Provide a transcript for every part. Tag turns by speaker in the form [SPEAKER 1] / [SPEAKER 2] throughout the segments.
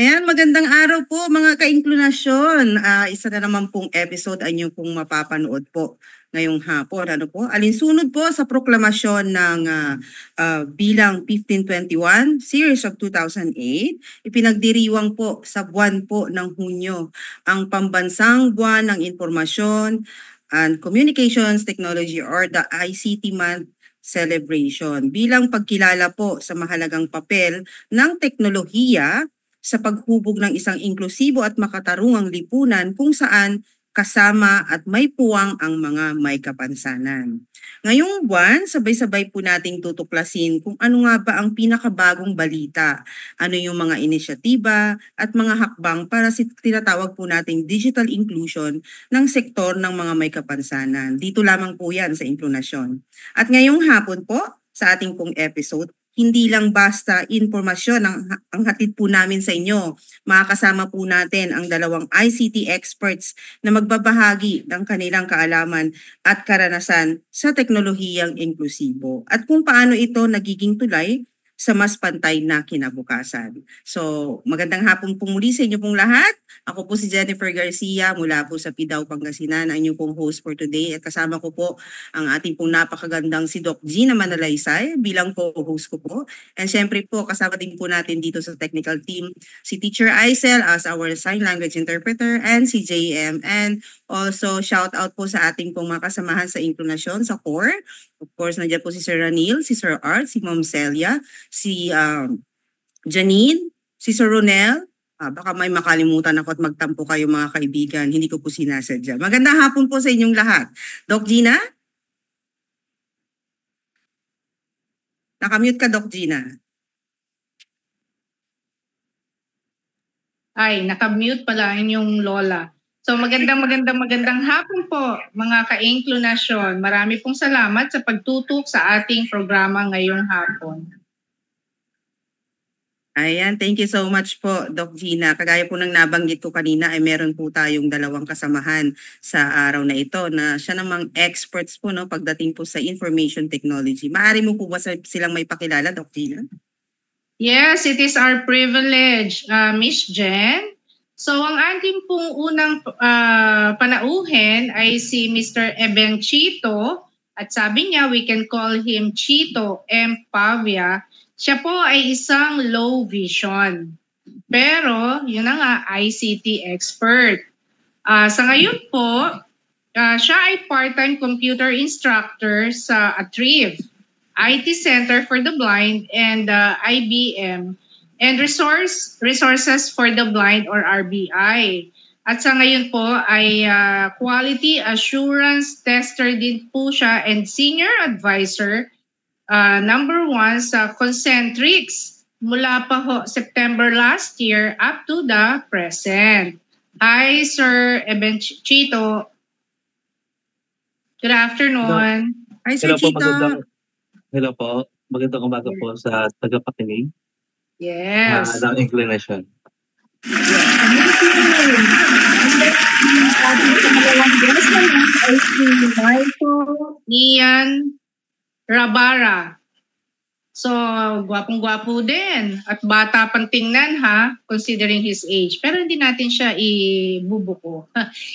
[SPEAKER 1] Ayan, magandang araw po mga ka-inklinasyon. Isa na naman pong episode ay inyo pong mapapanood po ngayong hapon. Ano po? Alinsunod po sa proklamasyon ng bilang 1521, Series of 2008, ipinagdiriwang po sa buwan po ng Hunyo ang Pambansang Buwan ng Informasyon and Communications Technology or the ICT Month celebration bilang pagkilala po sa mahalagang papel ng teknolohiya sa paghubog ng isang inklusibo at makatarungang lipunan kung saan kasama at may puwang ang mga may kapansanan. Ngayong buwan, sabay-sabay po nating tutuklasin kung ano nga ba ang pinakabagong balita, ano yung mga inisyatiba at mga hakbang para sa tinatawag po nating digital inclusion ng sektor ng mga may kapansanan. Dito lamang po yan sa Inklusyon. At ngayong hapon po, sa ating pong episode, hindi lang basta informasyon ang hatid po namin sa inyo. Makakasama po natin ang dalawang ICT experts na magbabahagi ng kanilang kaalaman at karanasan sa teknolohiyang inklusibo at kung paano ito nagiging tulay sa mas pantay na kinabukasan. So, magandang hapon po muli sa inyo pong lahat. Ako po si Jennifer Garcia mula po sa PDAW Pangasinan, ang inyong pong host for today. At kasama ko po ang ating pong napakagandang si Doc Gina Manalaysay bilang co-host ko po. And syempre po, kasama din po natin dito sa technical team si Teacher Aisel as our sign language interpreter and si JM. And also, shout out po sa ating pong mga kasamahan sa Inklusyon sa core. Of course, nandiyan po si Sir Ranil, si Sir Art, si Ma'am Celia, si Janine, si Sir Ronel. Baka may makalimutan ako at magtampo kayo mga kaibigan. Hindi ko po sinasadya. Magandang hapon po sa inyong lahat. Doc Gina? Nakamute ka, Doc Gina.
[SPEAKER 2] Ay, nakamute pala yung lola. So magandang hapon po mga ka-Inklusyon. Marami pong salamat sa pagtutok sa ating programa ngayong hapon.
[SPEAKER 1] Ayan, thank you so much po, Doc Gina. Kagaya po ng nabanggit ko kanina ay meron po tayong dalawang kasamahan sa araw na ito na siya namang experts po no, pagdating po sa information technology. Maaari mo po ba silang may pakilala, Doc Gina?
[SPEAKER 2] Yes, it is our privilege, Miss Jen. So ang ating pong unang panauhin ay si Mr. Eben Chito at sabi niya we can call him Chito M. Pavia. Siya po ay isang low vision pero yun na nga ICT expert. Sa ngayon po, siya ay part-time computer instructor sa Atrieve, IT Center for the Blind and IBM and Resources for the Blind or RBI. At sa ngayon po ay quality assurance tester din po siya and senior advisor number 1 sa Concentrix mula pa ho September last year up to the present. Hi Sir Eben Chito. Good afternoon.
[SPEAKER 1] Hi Sir Chito.
[SPEAKER 3] Hello po. Magandang umaga po sa tagapakinig.
[SPEAKER 2] Yes.
[SPEAKER 3] Ng Inklusyon.
[SPEAKER 2] Ian Rabara. So, gwapong-gwapo din. At bata pang tingnan ha, considering his age. Pero hindi natin siya ibubuko.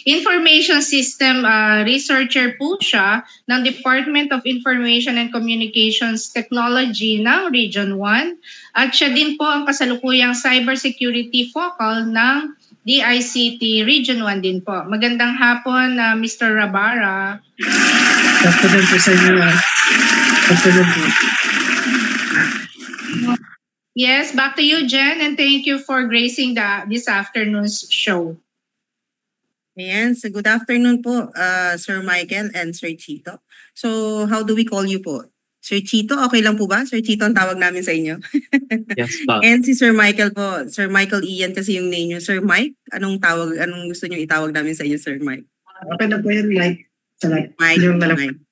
[SPEAKER 2] Information System Researcher po siya ng Department of Information and Communications Technology ng Region 1. At siya din po ang kasalukuyang cybersecurity focal ng DICT Region 1 din po. Magandang hapon, Mr. Rabara.
[SPEAKER 4] Afternoon po sa inyo. Afternoon po.
[SPEAKER 2] Yes, back to you, Jen, and thank you for gracing this afternoon's show.
[SPEAKER 1] Ayan, so good afternoon po, Sir Michael and Sir Chito. So, how do we call you po? Sir Chito, okay lang po ba? Sir Chito ang tawag namin sa inyo.
[SPEAKER 3] Yes, pa.
[SPEAKER 1] And si Sir Michael po, Sir Michael Ian kasi yung name niyo. Sir Mike, anong gusto niyo itawag namin sa inyo, Sir Mike?
[SPEAKER 4] Okay na po yan, Mike.
[SPEAKER 1] Mike.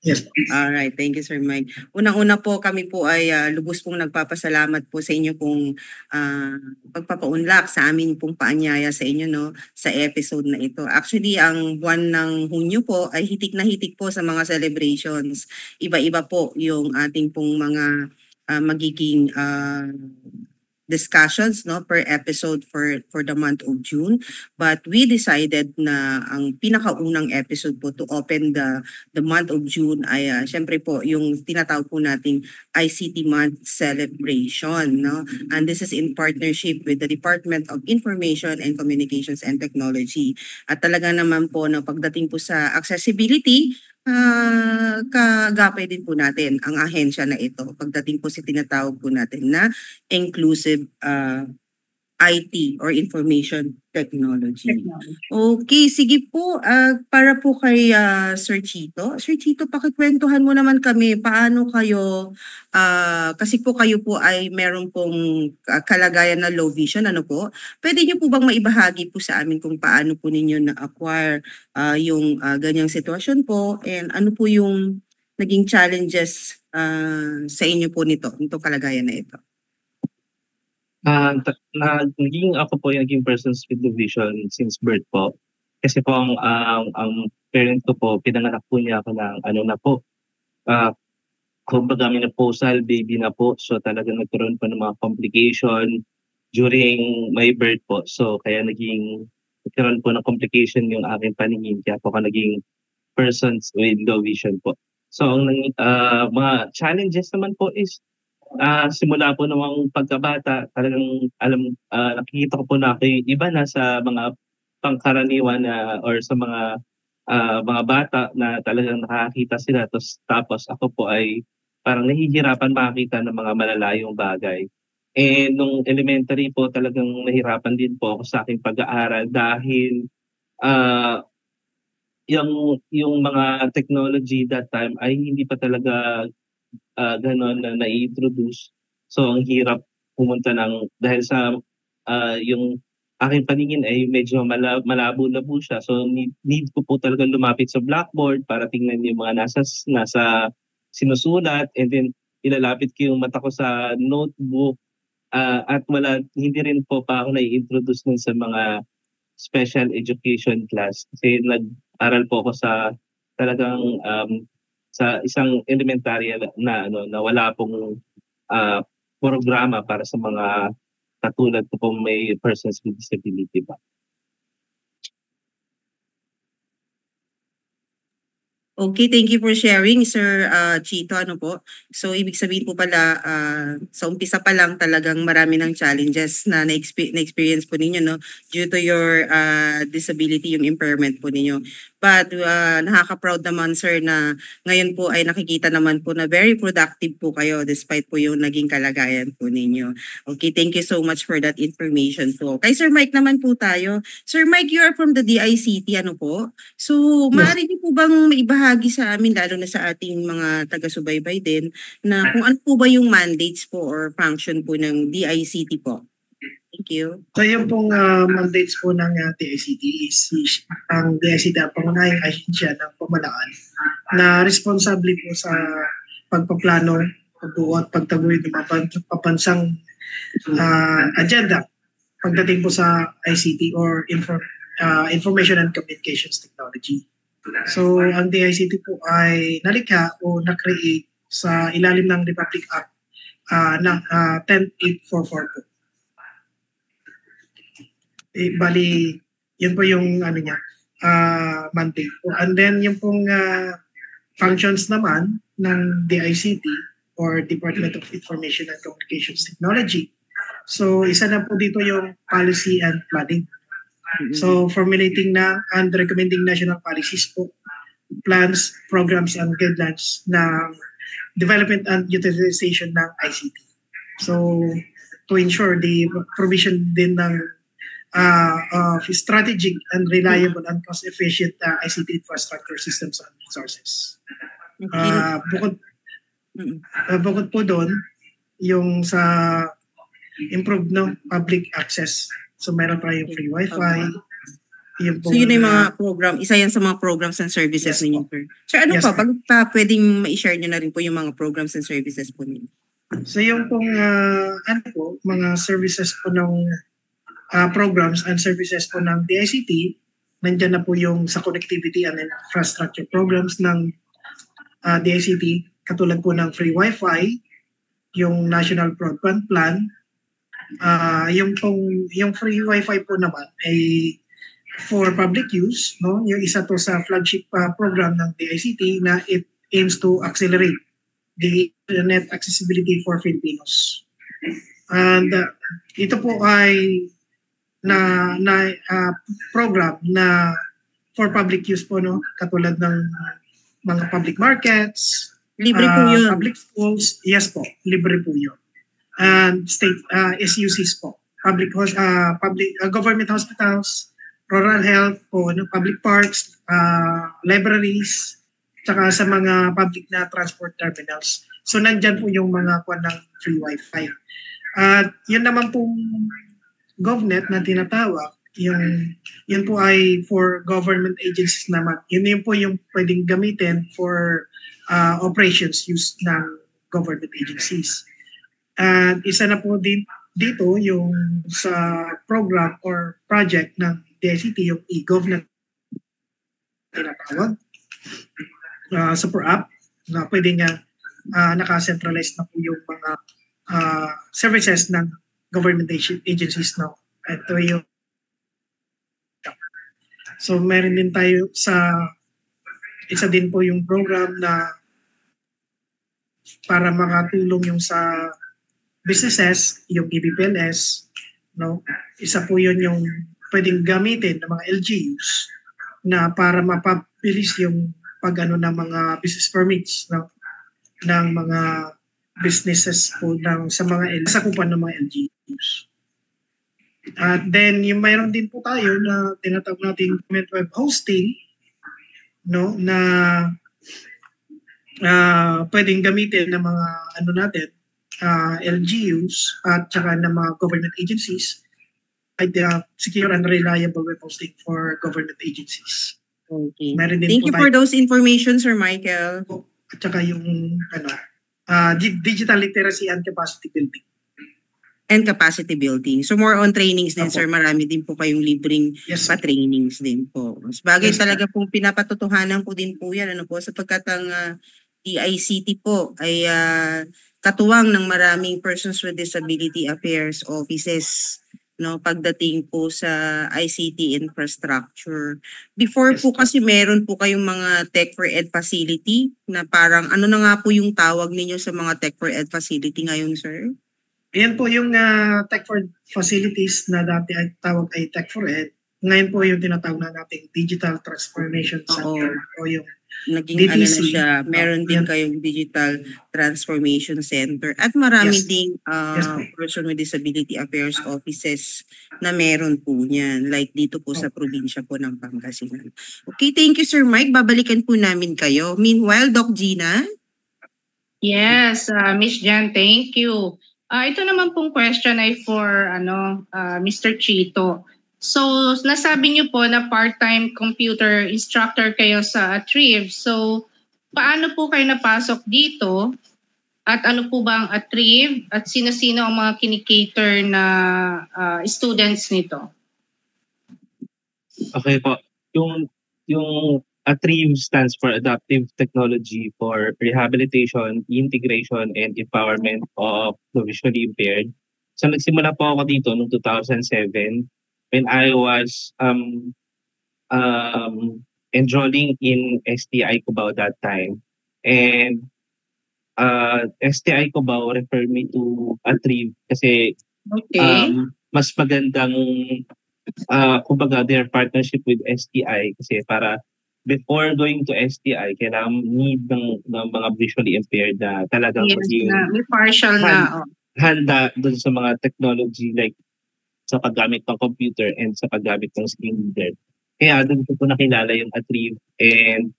[SPEAKER 4] Yes.
[SPEAKER 1] Alright, thank you Sir Mike. Unang-una po kami po ay lubos pong nagpapasalamat po sa inyo pong pagpapaunlak sa amin pong paanyaya sa inyo no sa episode na ito. Actually, ang buwan ng Hunyo po ay hitik na hitik po sa mga celebrations. Iba-iba po yung ating pong mga magiging discussions no per episode for the month of June, but we decided na ang pinakaunang episode po to open the month of June ay syempre po yung tinatawag po nating ICT month celebration no, and this is in partnership with the Department of Information and Communications and Technology. At talaga naman po na pagdating po sa accessibility, kagapay din po natin ang ahensya na ito pagdating po sa tinatawag po natin na inclusive IT or information technology. Okay, sige po. Para po kay Sir Chito. Sir Chito, pakikwentuhan mo naman kami paano kayo, kasi po kayo po ay meron pong kalagayan na low vision, ano po? Pwede niyo po bang maibahagi po sa amin kung paano po ninyo na-acquire yung ganyang sitwasyon po, and ano po yung naging challenges sa inyo po nitong kalagayan na ito?
[SPEAKER 3] Naging ako po yung naging persons with the vision since birth po. Kasi po ang parent ko po, pinanganak po niya ako ng ano na po, kumbaga menopausal baby na po. So talagang nagkaroon pa ng mga complication during my birth po. So kaya nagkaroon po ng complication yung aking paningin. Kaya po ako naging persons with low vision po. So ang mga challenges naman po is simula po namang pagkabata, talagang nakikita ko po na ako yung iba na sa mga pangkaraniwan or sa mga bata na talagang nakakita sila. Tapos ako po ay parang nahihirapan makakita ng mga malalayong bagay. And nung elementary po, talagang nahirapan din po ako sa aking pag-aaral dahil yung mga technology that time ay hindi pa talaga ganon na na-introduce. So ang hirap pumunta dahil sa yung aking paningin ay medyo malabo-labo siya. So need ko po talaga lumapit sa blackboard para tingnan yung mga nasa sinusulat, and then ilalapit ko yung mata ko sa notebook, at hindi rin po pa ako na-introduce nun sa mga special education class. Kasi nag-aral po ako sa talagang sa isang elementary na wala pong programa para sa mga katulad ko pong may persons with disability ba.
[SPEAKER 1] Okay, thank you for sharing, Sir Chito. Ano po? So, ibig sabihin po pala, sa umpisa pa lang talagang marami ng challenges na na-experience po ninyo, no? Due to your disability, yung impairment po ninyo. But nakaka-proud naman, sir, na ngayon po ay nakikita naman po na very productive po kayo despite po yung naging kalagayan po ninyo. Okay, thank you so much for that information po. Kay Sir Mike naman po tayo. Sir Mike, you are from the DICT, ano po? So, maaari niyo po bang maibahagi sa amin, lalo na sa ating mga taga-subaybay din, na kung ano po ba yung mandates po or function po ng DICT po? Thank you.
[SPEAKER 4] So yung pong mandates po ng DICT is ang DICT ang pangunahing ahensya ng pamahalaan na responsable po sa pagpaplano, pagbuo at pagtaguyod ng papansang agenda pagdating po sa ICT or Information and Communications Technology. So ang DICT po ay nalikha o na-create sa ilalim ng Republic Act ng 10844 po. Bali, yun po yung mandate po. And then yung pong functions naman ng DICT or Department of Information and Communications Technology. So isa na po dito yung policy and planning. So formulating na and recommending national policies po, plans, programs, and guidelines ng development and utilization ng ICT. So to ensure the provision din ng of strategic and reliable and cost-efficient ICT infrastructure systems and resources. Bukod po doon, yung sa improved public access. So meron tayong free Wi-Fi.
[SPEAKER 1] So yun yung mga program, isa yan sa mga programs and services ninyo, sir. Sir, ano pa? Pag pwedeng ma-share nyo na rin po yung mga programs and services po ninyo.
[SPEAKER 4] So yung pong mga services po ng programs and services po ng DICT, nandiyan na po yung sa connectivity and infrastructure programs ng DICT, katulad po ng free Wi-Fi, yung National Broadband Plan, Yung free wifi po naman ay for public use, no? Yung isa to sa flagship program ng DICT na it aims to accelerate the internet accessibility for Filipinos. And ito po ay program na for public use po, no? Katulad ng mga public markets,
[SPEAKER 1] Libre po yun.
[SPEAKER 4] public schools, yes po, libre po yun. And state SUCs po, government hospitals, rural health po, no? Public parks, libraries, tsaka sa mga public na transport terminals. So nandyan po yung mga kuwan ng free wifi. At yun naman pong GovNet na tinatawag, yun po ay for government agencies naman. Yun po yung pwedeng gamitin for operations use ng government agencies. At isa na po dito yung sa program or project ng DICT, yung e-GovNet tinatawag. Super app na pwedeng naka-centralize na po yung mga services ng government agencies now. Ito yung so meron din tayo isa din po yung program na para makatulong yung sa businesses, yung EBPLS, no? Isa po yun yung pwedeng gamitin ng mga LGUs na para mapabilis yung pag-ano ng mga business permits, no? Ng mga businesses po sa mga sakupan ng mga LGUs. At then yung mayroon din po tayo na tinatawag natin government web hosting, no, na pwedeng gamitin ng mga LGUs at saka ng mga government agencies ay secure and reliable web hosting for government agencies.
[SPEAKER 1] Okay.
[SPEAKER 4] Din
[SPEAKER 1] Thank you for those information, Sir Michael.
[SPEAKER 4] At saka yung digital literacy and capacity building.
[SPEAKER 1] And capacity building. So more on trainings din,
[SPEAKER 4] Opo.
[SPEAKER 1] sir. Marami din po kayong libreng
[SPEAKER 4] Yes.
[SPEAKER 1] pa-trainings din po. Bagay
[SPEAKER 4] Yes,
[SPEAKER 1] talaga pong pinapatotohanan ko din po yan. Ano po, sapagkat ang DICT po ay katuwang ng maraming Persons with Disability Affairs offices, no, pagdating po sa ICT infrastructure. Before po kasi meron po kayong mga Tech for Ed facility na parang ano na nga po yung tawag ninyo sa mga Tech for Ed facility ngayon, sir?
[SPEAKER 4] Ayan po yung Tech for Facilities na dati ay tawag ay Tech for Ed. Ngayon po yung tinatawag na nating Digital Transformation Center o yung
[SPEAKER 1] Naging
[SPEAKER 4] DTC.
[SPEAKER 1] ano na siya, meron din
[SPEAKER 4] Yan.
[SPEAKER 1] kayong Digital Transformation Center at marami
[SPEAKER 4] Yes.
[SPEAKER 1] ding
[SPEAKER 4] Yes, po.
[SPEAKER 1] Person with Disability Affairs offices na meron po niyan, like dito po sa probinsya po ng Pangasinan. Okay, thank you Sir Mike, babalikan po namin kayo. Meanwhile, Doc Gina?
[SPEAKER 2] Yes, Miss Jan, thank you. Ito naman pong question ay for Mr. Chito. So, nasabi niyo po na part-time computer instructor kayo sa Atrieve. So, paano po kayo napasok dito? At ano po ba ang Atrieve? At sino-sino ang mga kinikater na students nito?
[SPEAKER 3] Okay po. Yung Atrieve stands for Adaptive Technology for Rehabilitation, Integration, and Empowerment of the Visually Impaired. So nagsimula po ako dito noong 2007 when I was enrolling in STI Cubao that time. And STI Cubao referred me to Atrieve kasi mas magandang kumbaga their partnership with STI kasi para before going to STI, kailangan need ng mga visually impaired na talagang
[SPEAKER 2] may partial na.
[SPEAKER 3] Handa doon sa mga technology like sa paggamit ng computer and sa paggamit ng screen reader. Kaya doon ko nakilala yung Atrieve and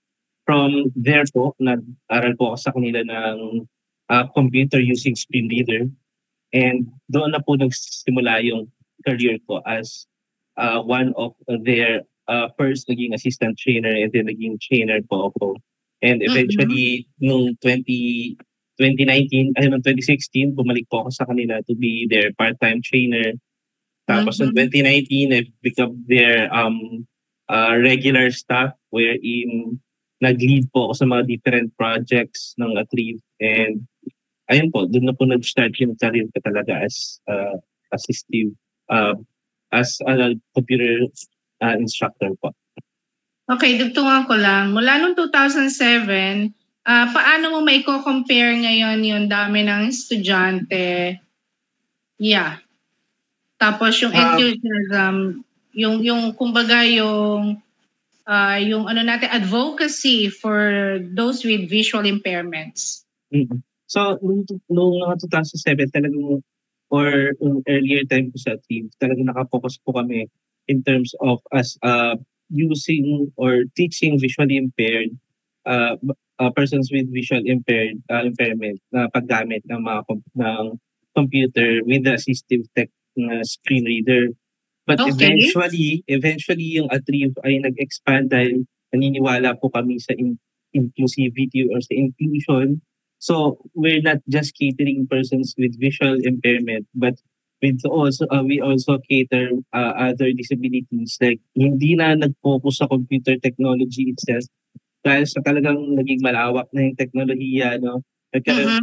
[SPEAKER 3] from there po, nag-aral po ako sa kanila ng computer using screen reader and doon na po nagsimula yung career ko as one of their first naging assistant trainer and then naging trainer po ako. And eventually, noong 2016, bumalik po ako sa kanila to be their part-time trainer. Tapos noong 2019, I become their regular staff wherein nag-lead po ako sa mga different projects ng Atrieve. And ayun po, doon na po nag-start yung career ko talaga as assistive as a computer instructor po.
[SPEAKER 2] Okay, dugtungan ko lang. Mula noong 2007, paano mo maiko-compare ngayon yung dami ng estudyante? Yeah. Tapos yung enthusiasm, yung kumbaga yung ano natin, advocacy for those with visual impairments.
[SPEAKER 3] Mm-hmm. So, noong 2007, talagang, or earlier time po sa team, talagang nakapokus po kami in terms of us using or teaching visually impaired persons with visual impairment na paggamit ng mga ng computer with the assistive tech na screen reader. But
[SPEAKER 2] Okay.
[SPEAKER 3] eventually yung Atrieve ay nag-expand dahil naniniwala po kami sa inclusivity or sa inclusion. So we're not just catering persons with visual impairment, but we also cater other disabilities. Like hindi na nag-focus sa computer technology itself dahil sa talagang naging malawak na yung teknolohiya, no? Nagkaroon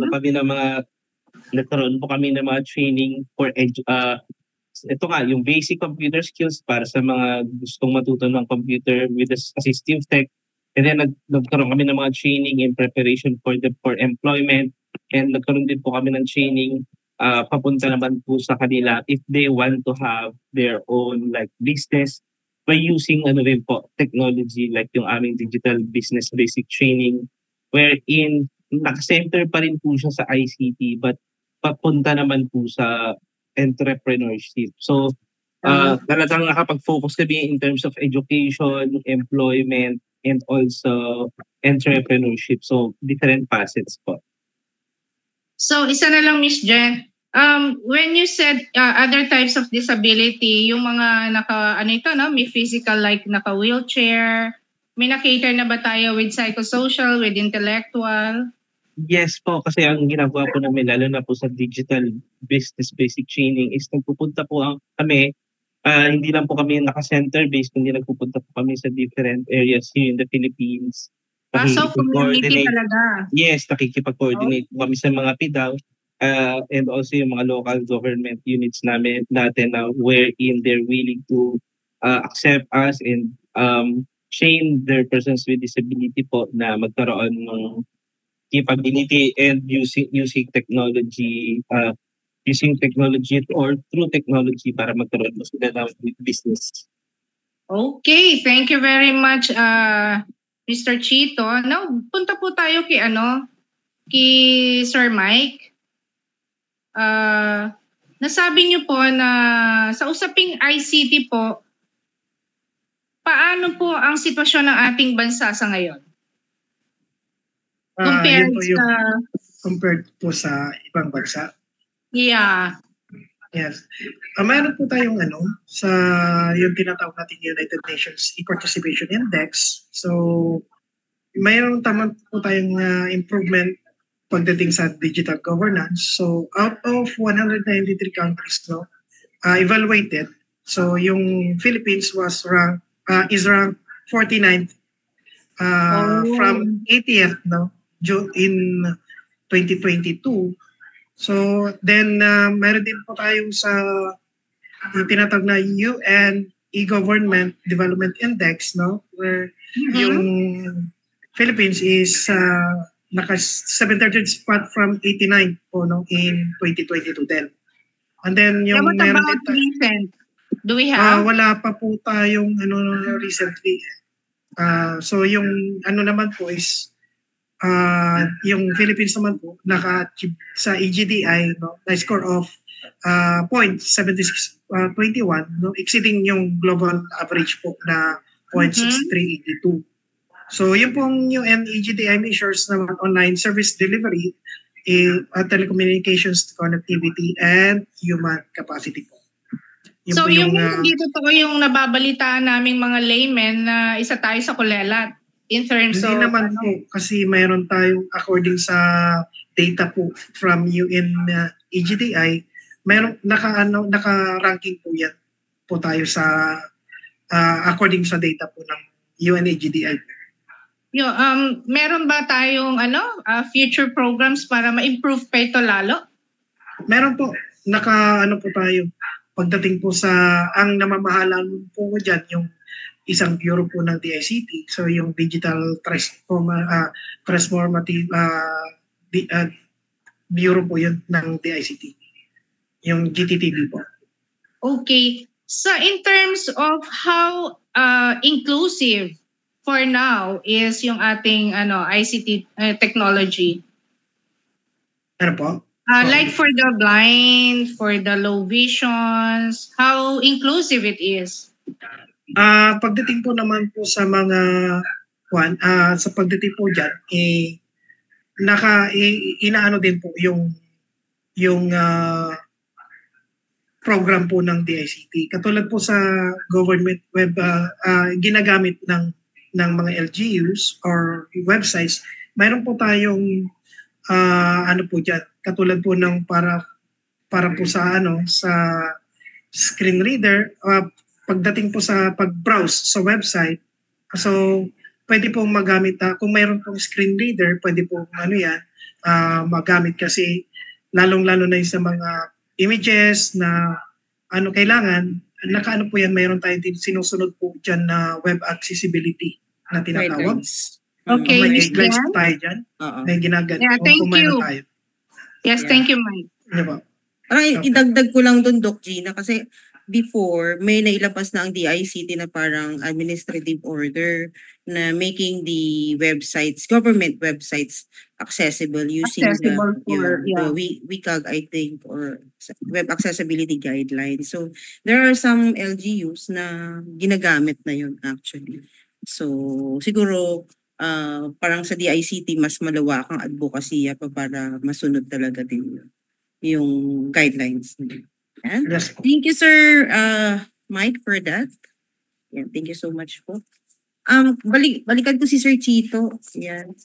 [SPEAKER 3] po kami ng mga training for ito nga, yung basic computer skills para sa mga gustong matuto ng computer with assistive tech. And then nagkaroon kami ng mga training in preparation for employment. And nagkaroon din po kami ng training papunta naman po sa kanila if they want to have their own like business by using technology like yung aming digital business basic training wherein naka-center pa rin po siya sa ICT but papunta naman po sa entrepreneurship. So, talagang nakapag-focus kami in terms of education, employment, and also entrepreneurship. So, different facets po.
[SPEAKER 2] So, isa na lang, Miss Jen. When you said other types of disability, yung mga may physical like naka-wheelchair, may na-cater na ba tayo with psychosocial, with intellectual?
[SPEAKER 3] Yes po, kasi ang ginagawa po namin, lalo na po sa digital business basic training, is nagpupunta po kami, hindi lang po kami naka-center based, kundi nagpupunta po kami sa different areas here in the Philippines.
[SPEAKER 2] So community talaga?
[SPEAKER 3] Yes, nakikipag-coordinate po kami sa mga PIDAW and also yung mga local government units natin na wherein they're willing to accept us and train their persons with disability po na magkaroon ng capability and using technology or through technology para magkaroon mo sila ng business.
[SPEAKER 2] Okay, thank you very much Mr. Chito. Now, punta po tayo kay Sir Mike. Nasabi niyo po na sa usaping ICT po, paano po ang sitwasyon ng ating bansa sa ngayon?
[SPEAKER 4] Compared po sa ibang bansa?
[SPEAKER 2] Yeah.
[SPEAKER 4] Yes. Mayroon po tayong sa yung tinatawag natin United Nations E-Participation Index. So, mayroon naman po tayong improvement pagdating sa digital governance. So, out of 193 countries evaluated, so yung Philippines is ranked 49th from 80th in 2022. So then meron din po tayo sa tinatawag na UN E-Government Development Index where yung Philippines is naka 730 spot from 89 po in 2022 din. And then yung
[SPEAKER 2] meron din recent? Do we have?
[SPEAKER 4] Wala pa po tayong recently. So yung naman po is yung Philippines naman po naka-achieve sa EGDI na score of 0.7621 exceeding yung global average po na 0.6382. So yun pong UN EGDI measures naman online service delivery, telecommunications, connectivity, and human capacity po.
[SPEAKER 2] So yung hindi totoo yung nababalitaan naming mga laymen na isa tayo sa kulelat. In terms
[SPEAKER 4] hindi naman po kasi mayroon tayong according sa data po from UN EGDI, mayroon naka-ranking po yan po tayo sa according sa data po ng UN EGDI.
[SPEAKER 2] Meron ba tayong future programs para ma-improve pa ito lalo?
[SPEAKER 4] Meron po. ano po tayo, pagdating po sa, ang namamahalan po dyan, yung isang bureau po ng DICT, so yung Digital Transformative Bureau po yun ng DICT, yung GTTB po.
[SPEAKER 2] Okay. So in terms of how inclusive for now is yung ating ICT technology.
[SPEAKER 4] Ano po?
[SPEAKER 2] Like for the blind, for the low visions, how inclusive it is?
[SPEAKER 4] Pagdating po naman po sa mga sa pagdating po diyan inaano din po yung program po ng DICT. Katulad po sa government web ginagamit ng mga LGUs or websites, mayroon po tayong ano po diyan, katulad po ng para po sa sa screen reader, pagdating po sa pag-browse sa website, so pwede pong magamit, kung mayroon pong screen reader, pwede pong magamit kasi lalong-lalo na yung sa mga images na kailangan, nakaano po yan, mayroon tayong sinusunod po dyan na web accessibility na tinatawag.
[SPEAKER 2] Okay,
[SPEAKER 4] may
[SPEAKER 2] Ms.
[SPEAKER 4] guidelines
[SPEAKER 2] Jan?
[SPEAKER 4] po tayo dyan. May ginagat.
[SPEAKER 2] Yeah, thank you.
[SPEAKER 4] Tayo.
[SPEAKER 2] Yes, thank you, Mike.
[SPEAKER 4] Diba?
[SPEAKER 1] Ay, idagdag ko lang doon, Doc Gina, kasi before, may nailabas na ang DICT na parang administrative order na making the websites, government websites, accessible using
[SPEAKER 2] Accessible for,
[SPEAKER 1] the WCAG, I think, or web accessibility guidelines. So, there are some LGUs na ginagamit na yun actually. So, siguro, parang sa DICT, mas malawakang advokasya pa para masunod talaga din yung guidelines nila. Yeah.
[SPEAKER 4] Yes po.
[SPEAKER 1] Thank you, Sir Mike, for that. Yeah, thank you so much po. Balikan ko si Sir Chito. Yan,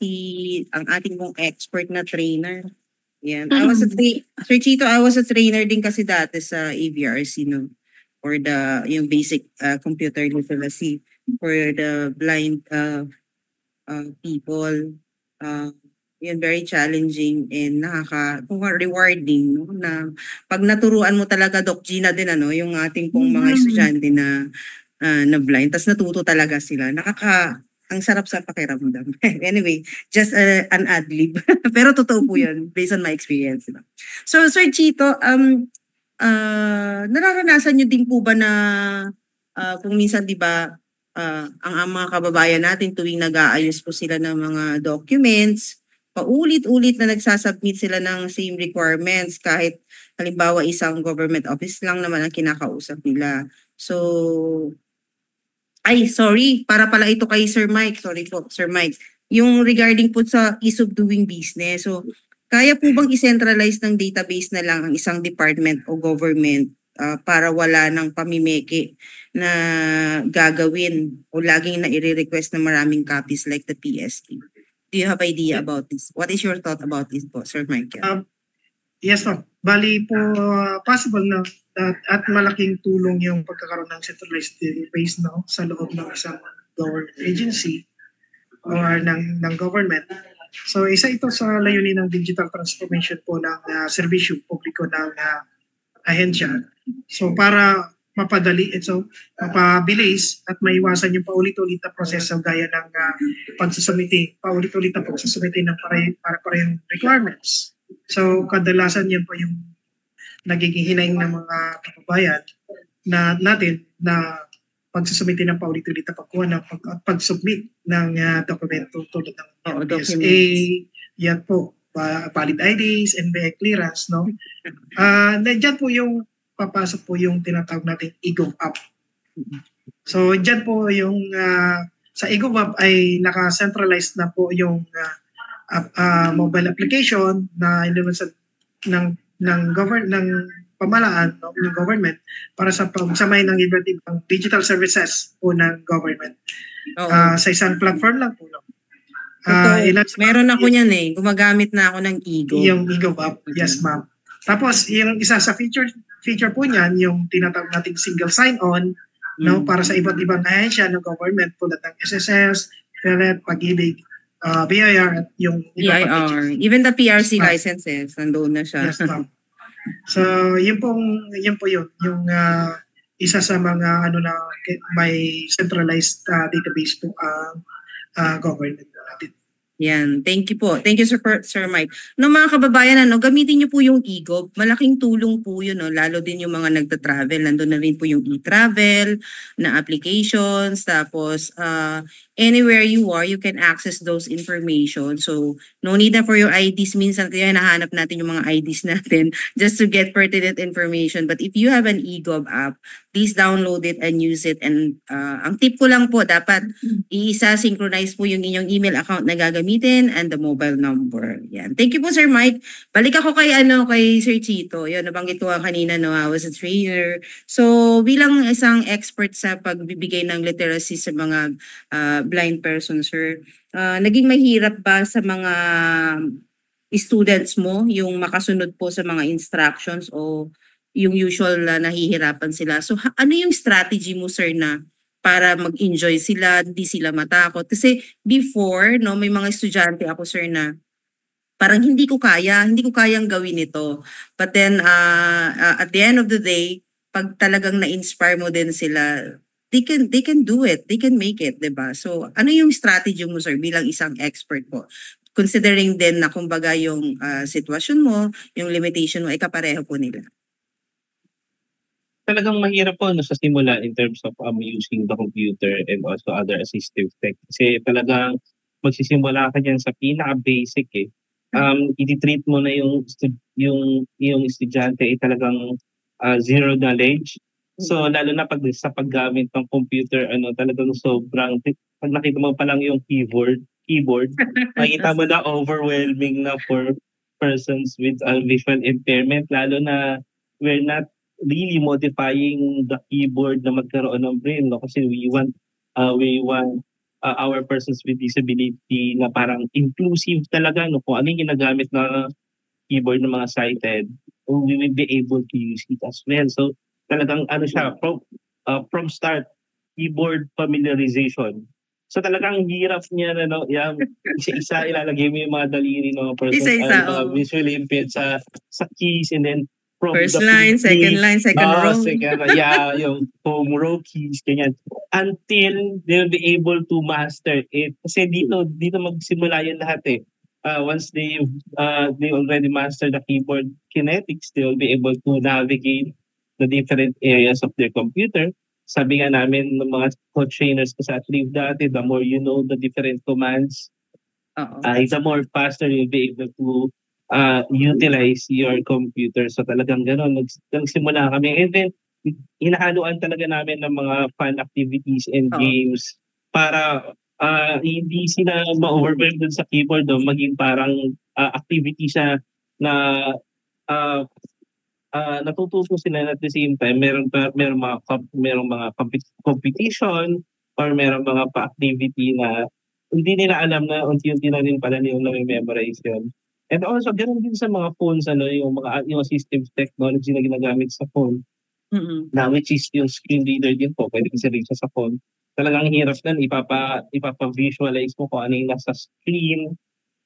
[SPEAKER 1] ang ating pong expert na trainer. Yan. Sir Chito, I was a trainer din kasi dati sa AVRC, no? For yung basic computer literacy for the blind people. Yun, very challenging and rewarding, no? Na pag naturuan mo talaga, Doc Gina, din yung ating pong mga estudyante na blind, tas natuto talaga sila. Ang sarap sa pakiramdam. Anyway, just an ad-lib. Pero totoo po yun, based on my experience. Diba? So, Sir Chito, nararanasan nyo din po ba na kung minsan, di ba, ang mga kababayan natin tuwing nag-aayos po sila ng mga documents, paulit-ulit na nagsasubmit sila ng same requirements kahit halimbawa isang government office lang naman ang kinakausap nila. So, sorry, para pala ito kay Sir Mike. Sorry po, Sir Mike. Yung regarding po sa ease of doing business. So, kaya po bang i-centralize ng database na lang ang isang department o government para wala ng pamimeke na gagawin o laging na i-request na maraming copies like the PSK? Do you have idea about this? What is your thought about this po, Sir Michael?
[SPEAKER 4] Yes, ma'am. Bali po, possible na at malaking tulong yung pagkakaroon ng centralized database sa loob ng isang government agency or ng government. So isa ito sa layunin ng digital transformation po ng serbisyo publiko ng ahensya. So para mapabilis at maiwasan yung paulit-ulit na proseso gaya ng paulit-ulit na pagsusumite ng para-parehong requirements. So kadalasan yan po yung nagiging hinaing ng mga kababayan natin na pagsusumite ng paulit-ulit na pagkuha ng pag-submit ng dokumento tulad ng PSA, yan po, valid IDs, NBI clearance, no? Diyan po yung papasok po yung tinatawag natin eGovApp. So diyan po yung sa eGovApp ay naka-centralized na po yung mobile application na inilunsad ng pamahalaan ng government para sa pagsamay ng iba't ibang digital services po ng government. Sa isang platform lang po.
[SPEAKER 1] Meron ako niyan gumagamit na ako ng eGov.
[SPEAKER 4] Yung eGovApp, yes ma'am. Tapos yung isa sa feature po niyan, yung tinatawag nating single sign-on, para sa iba't ibang ahensya ng government tulad ng SSS, PhilHealth, Pag-ibig, BIR at yung
[SPEAKER 1] BIR. Even the PRC licenses, nandoon na siya.
[SPEAKER 4] Yes, ma'am. So, yun po yun. Yung isa sa mga na may centralized database po ang government natin.
[SPEAKER 1] Yan. Thank you po. Thank you, Sir Mike. No, mga kababayan, gamitin niyo po yung e-gov. Malaking tulong po yun, no? Lalo din yung mga nagta-travel. Nandun na rin po yung e-travel na applications. Tapos, anywhere you are, you can access those information. So, no need na for your IDs. Minsan kaya nahanap natin yung mga IDs natin just to get pertinent information. But if you have an e-gov app, please download it and use it. And ang tip ko lang po, dapat synchronize po yung inyong email account na gagamitin and the mobile number. Yan. Thank you po, Sir Mike. Balik ako kay Sir Chito. Yun, nabanggit ko kanina, no, I was a trainer. So, bilang isang expert sa pagbibigay ng literacy sa mga blind persons, sir, naging mahirap ba sa mga students mo yung makasunod po sa mga instructions o yung usual na nahihirapan sila? So, ano yung strategy mo, sir, na para mag-enjoy sila, hindi sila matakot? Kasi before, no, may mga estudyante ako, sir, na parang hindi ko kayang gawin ito. But then, at the end of the day, pag talagang na-inspire mo din sila, they can do it, they can make it, 'di ba? So, ano yung strategy mo, sir, bilang isang expert po? Considering din na kumbaga yung sitwasyon mo, yung limitation mo ay kapareho po nila.
[SPEAKER 3] Talagang mahirap po sa simula in terms of using the computer and also other assistive tech. Kasi talagang magsisimula ka dyan sa pinaka-basic eh. I-treat mo na yung estudyante ay talagang zero knowledge. So lalo na sa paggamit ng computer, talagang sobrang, pag nakita mo pa lang yung keyboard, makita mo na overwhelming na for persons with visual impairment, lalo na we're not really modifying the keyboard na magkaroon ng braille, no? Kasi we want our persons with disability na parang inclusive talaga, no? Kung ano yung ginagamit na keyboard ng mga sighted, we will be able to use it as well. So talagang siya, from start, keyboard familiarization. So talagang hirap niya na, no, isa-isa ilalagay mo yung mga daliri ng person visually impaired sa keys, and then from
[SPEAKER 1] first line, second line, second row.
[SPEAKER 3] Yung home row keys, ganyan. Until they'll be able to master it. Kasi dito magsimula yan lahat eh. Once they already master the keyboard kinetics, they will be able to navigate the different areas of their computer. Sabi nga namin ng mga coach trainers ko sa Atrieve dati, the more you know the different commands, the more faster you'll be able to utilize your computer. So talagang gano'n, nagsimula kami. And then, hinahaluan talaga namin ng mga fun activities and games para hindi sila ma-overwhelm dun sa keyboard, maging parang activity siya na natututo sila, at the same time merong mga competition or merong mga pa-activity na hindi nila alam na unti-unti na rin pala nilang na-memorize yun. And also, ganoon din sa mga phones, yung assistive technology na ginagamit sa phone, na which is yung screen reader din po, pwede kasi rin siya sa phone. Talagang hirap na, ipapa-visualize mo kung ano yung nasa screen.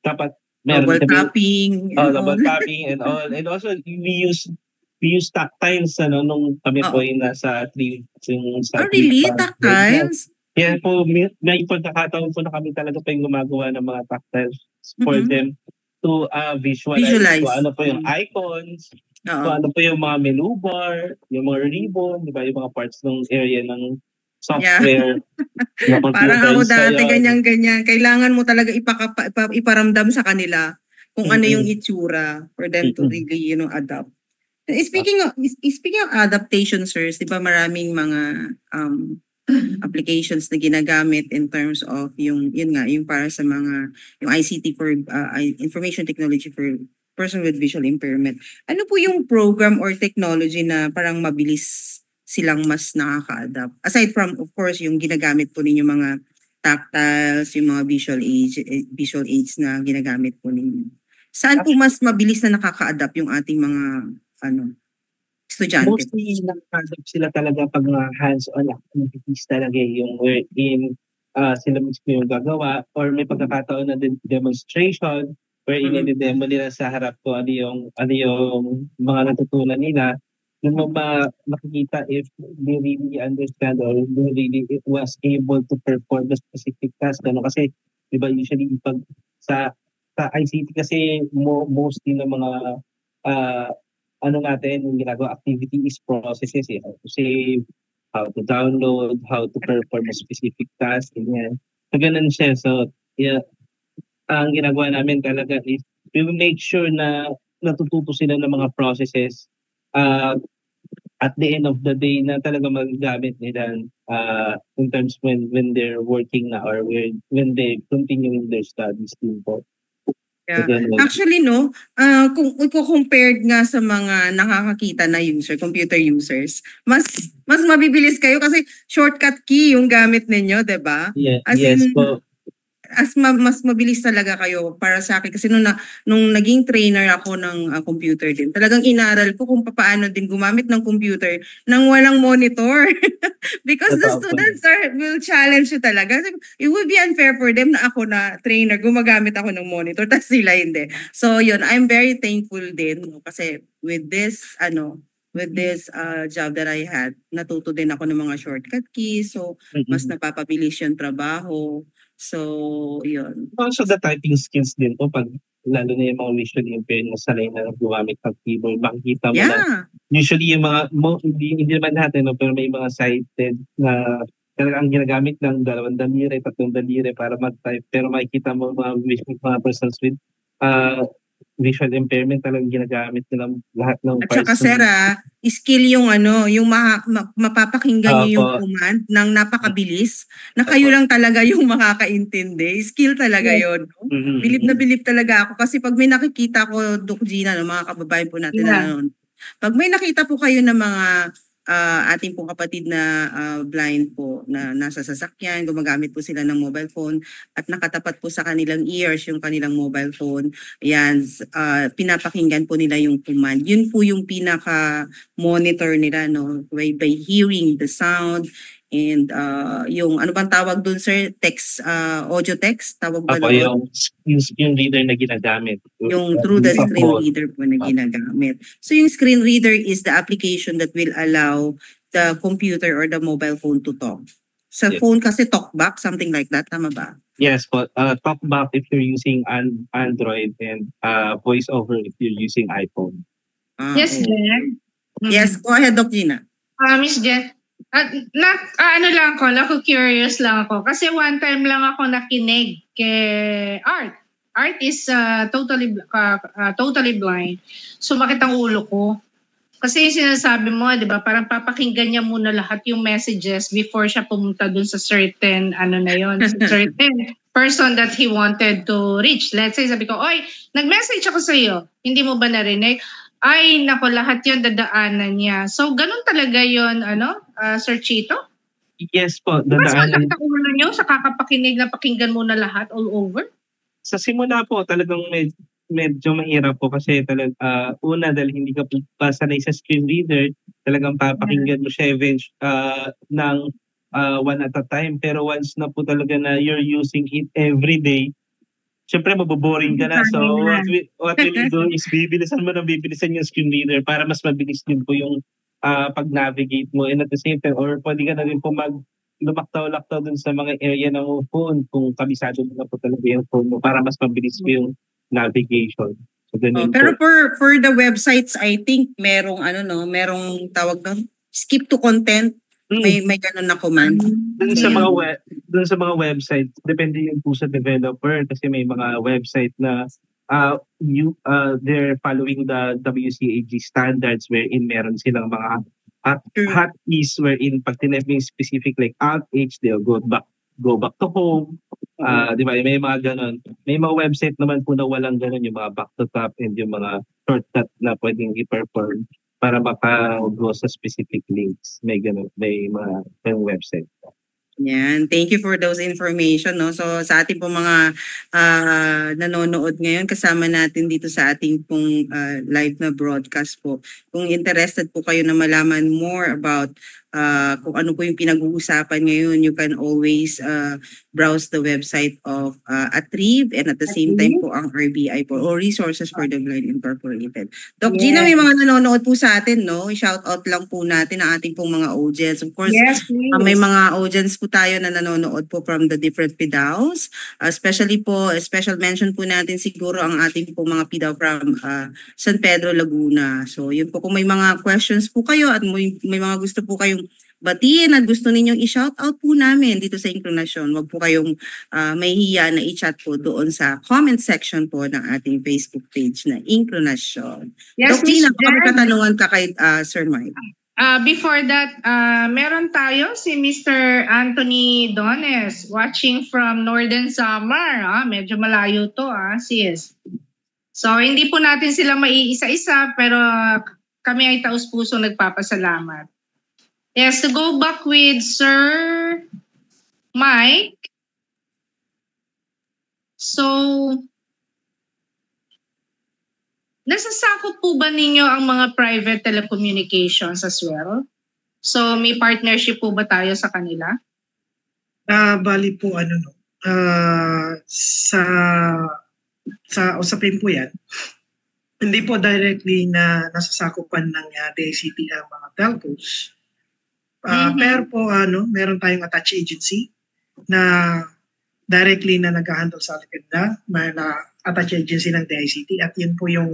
[SPEAKER 3] Dapat
[SPEAKER 1] double tapping
[SPEAKER 3] and all. And also, we use tactiles, nung kami po yung nasa
[SPEAKER 1] really? Tactiles?
[SPEAKER 3] Yeah po, may pagkakataon po na kami talaga pa yung gumagawa ng mga tactiles for them to visualize kung ano po yung icons, kung ano po yung mga menu bar, yung mga ribbon, di ba, yung mga parts ng area ng software.
[SPEAKER 1] Parang ako dati, ganyan-ganyan. Kailangan mo talaga iparamdam sa kanila kung ano yung itsura for them to really, adapt. Speaking of adaptation, sirs, di ba maraming mga applications na ginagamit in terms of yung para sa mga yung ICT for information technology for person with visual impairment. Ano po yung program or technology na parang mabilis silang mas nakaka-adapt? Aside from, of course, yung ginagamit po ninyo mga tactiles, yung mga visual aids na ginagamit po ninyo. Saan po mas mabilis na nakaka-adapt yung ating mga estudyante?
[SPEAKER 3] Mostly nakaka-adapt sila talaga pag mga hands-on activities talaga, yung wherein sila mismo yung gagawa, or may pagkakataon na demonstration wherein i-demo nila sa harap ko ano yung mga natutunan nila. Yung makikita if they really understand or they really was able to perform the specific task. Kasi, di ba, usually pag sa ICT kasi mostly ng mga natin, yung ginagawa activity is processes. How to save, how to download, how to perform a specific task. Ganyan. So, ganun siya. So, yeah, ang ginagawa namin talaga is we will make sure na natututo sila ng mga processes at the end of the day na talaga magagamit nila in terms when they're working na or when they continuing their studies din po.
[SPEAKER 1] Yeah. Actually, kung i-compared nga sa mga nakakakita na computer users, mas mabibilis kayo kasi shortcut key yung gamit ninyo, 'di ba?
[SPEAKER 3] Yeah, yes po.
[SPEAKER 1] Mas mabilis talaga kayo para sa akin kasi nung naging trainer ako ng computer din. Talagang inaral ko kung paano din gumamit ng computer nang walang monitor. Because the students will challenge you talaga. It would be unfair for them na ako na trainer, gumagamit ako ng monitor, tapos sila hindi. So yun, I'm very thankful din kasi with this job that I had, natuto din ako ng mga shortcut keys. So mas napapabilis yung trabaho. So yun.
[SPEAKER 3] Also the typing skills din po pag lalo na yung mga visually impaired na sanay na gumamit ng keyboard, makikita mo na usually yung mga hindi naman lahat pero may mga sighted na talagang ginagamit ng 2 daliri, 3 daliri para mag-type, pero makikita mo mga persons with visual impairment talagang ginagamit nilang lahat ng
[SPEAKER 1] parts. At saka sir, skill yung yung mapapakinggan nyo yung command ng napakabilis na kayo lang talaga yung makakaintindi. Skill talaga yun. No? Bilib na bilib talaga ako kasi pag may nakikita ko, Doc Gina, mga kababayan po natin pag may nakita po kayo ng mga ating pong kapatid na blind po na nasa sasakyan, gumagamit po sila ng mobile phone at nakatapat po sa kanilang ears yung kanilang mobile phone. Yan, pinapakinggan po nila yung command. Yun po yung pinaka-monitor nila by hearing the sound and yung ano bang tawag dun sir? Text, audio text? Tawag ba
[SPEAKER 3] yung screen reader na ginagamit.
[SPEAKER 1] Yung through the screen reader po na ginagamit. So yung screen reader is the application that will allow the computer or the mobile phone to talk. Sa phone kasi talkback, something like that. Tama ba?
[SPEAKER 3] Yes, but talkback if you're using Android and voice over if you're using iPhone.
[SPEAKER 2] Yes, Jen.
[SPEAKER 1] Yes, go ahead, Doc Gina.
[SPEAKER 2] Miss Jen, curious lang ako. Kasi one time lang ako nakinig kay Art. Art is totally blind. Sumakit ang ulo ko. Kasi yung sinasabi mo, di ba, parang papakinggan niya muna lahat yung messages before siya pumunta dun sa certain, certain person that he wanted to reach. Let's say, sabi ko, oy, nag-message ako sa iyo. Hindi mo ba narinig? Ay, nako, lahat yun dadaanan niya. So, ganun talaga yun, Sir Chito?
[SPEAKER 3] Yes po,
[SPEAKER 2] dadaanan. Mas masakit ang ulo niyo sa kakapakinig na pakinggan muna lahat all over?
[SPEAKER 3] Sa simula po, talagang medyo mahirap po kasi una dahil hindi ka pa sanay sa screen reader, talagang papakinggan mo siya ng one at a time. Pero once na po talaga na you're using it every day, siyempre maboboring ka na. So what will you do is bibilisan yung screen reader para mas mabilis din po yung pag-navigate mo. And at the same time, or pwede ka na rin po lumaktaw-laktaw dun sa mga area ng phone kung kabisado mo na po talaga yung phone mo para mas mabilis po yung navigation. So,
[SPEAKER 1] pero for the websites, I think merong tawag doon, skip to content. May ganun na command.
[SPEAKER 3] Dun sa mga website, depende yun po sa developer kasi may mga website na they're following the WCAG standards wherein meron silang mga hotkeys wherein pag tinap yung specific like Alt-H, they'll go back to home. Di ba? May mga ganon. May mga website naman po na walang ganon, yung mga back to top and yung mga shortcut na pwedeng i-perform para maka-go sa specific links. May ganon. May mga website.
[SPEAKER 1] Yan. Thank you for those information. So sa ating pong mga nanonood ngayon, kasama natin dito sa ating pong live na broadcast po. Kung interested po kayo na malaman more about kung ano po yung pinag-uusapan ngayon, you can always browse the website of Atrieve, and at the same time po ang RBI po, or Resources for the Blind Incorporated. Doc Gina, may mga nanonood po sa atin, no? I-shout out lang po natin ang ating pong mga audience. Of course,
[SPEAKER 2] Yes, please.
[SPEAKER 1] may mga audience po tayo na nanonood po from the different PDAOs. Especially po, special mention po natin siguro ang ating po mga PDAO from San Pedro, Laguna. So yun po, kung may mga questions po kayo at may mga gusto po kayong batiin at gusto ninyong i-shout out po namin dito sa Inclunasyon, wag po kayong mahihiya na i-chat po doon sa comment section po ng ating Facebook page na Inclunasyon.
[SPEAKER 2] Yes,
[SPEAKER 1] Doc
[SPEAKER 2] Miss
[SPEAKER 1] Gina, baka may
[SPEAKER 2] Jen.
[SPEAKER 1] katanungan ka kay Sir Mike.
[SPEAKER 2] Before that, meron tayo si Mr. Anthony Dones watching from Northern Samar. Medyo malayo to, sis. So, hindi po natin sila maiisa-isa, pero kami ay taus-puso nagpapasalamat. Yes, to go back with Sir Mike. So, nasasakop po ba ninyo ang mga private telecommunications as well? So, may partnership po ba tayo sa kanila?
[SPEAKER 4] Bali po, sa usapin po yan, hindi po directly na nasasakupan ng DICT ang mga telcos. Pero po, meron tayong attached agency na directly na nag-handle sa likod na attached agency ng DICT, at yun po yung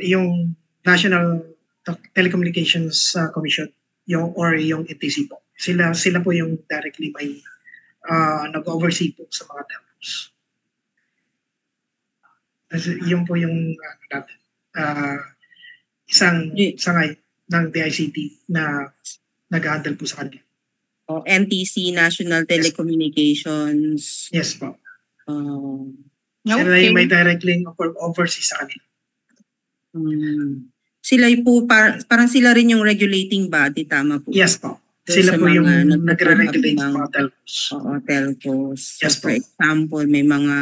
[SPEAKER 4] yung National Telecommunications Commission, yung ETC po. Sila po yung directly may nag-oversee po sa mga telcos. Yun po yung isang sangay ng DICT na nag-handle po sa kanila.
[SPEAKER 1] NTC, National Telecommunications.
[SPEAKER 4] Yes po.
[SPEAKER 2] Okay.
[SPEAKER 4] Sila yung may direct link oversee sa kanila.
[SPEAKER 1] Sila po, parang sila rin yung regulating body, tama po?
[SPEAKER 4] Yes po.
[SPEAKER 1] Doon
[SPEAKER 4] Sila
[SPEAKER 1] sa
[SPEAKER 4] po yung
[SPEAKER 1] mga
[SPEAKER 4] nagre-regulate
[SPEAKER 1] ng
[SPEAKER 4] sa mga telcos.
[SPEAKER 1] Oo, telcos.
[SPEAKER 4] Yes
[SPEAKER 1] So, for
[SPEAKER 4] po.
[SPEAKER 1] example, may mga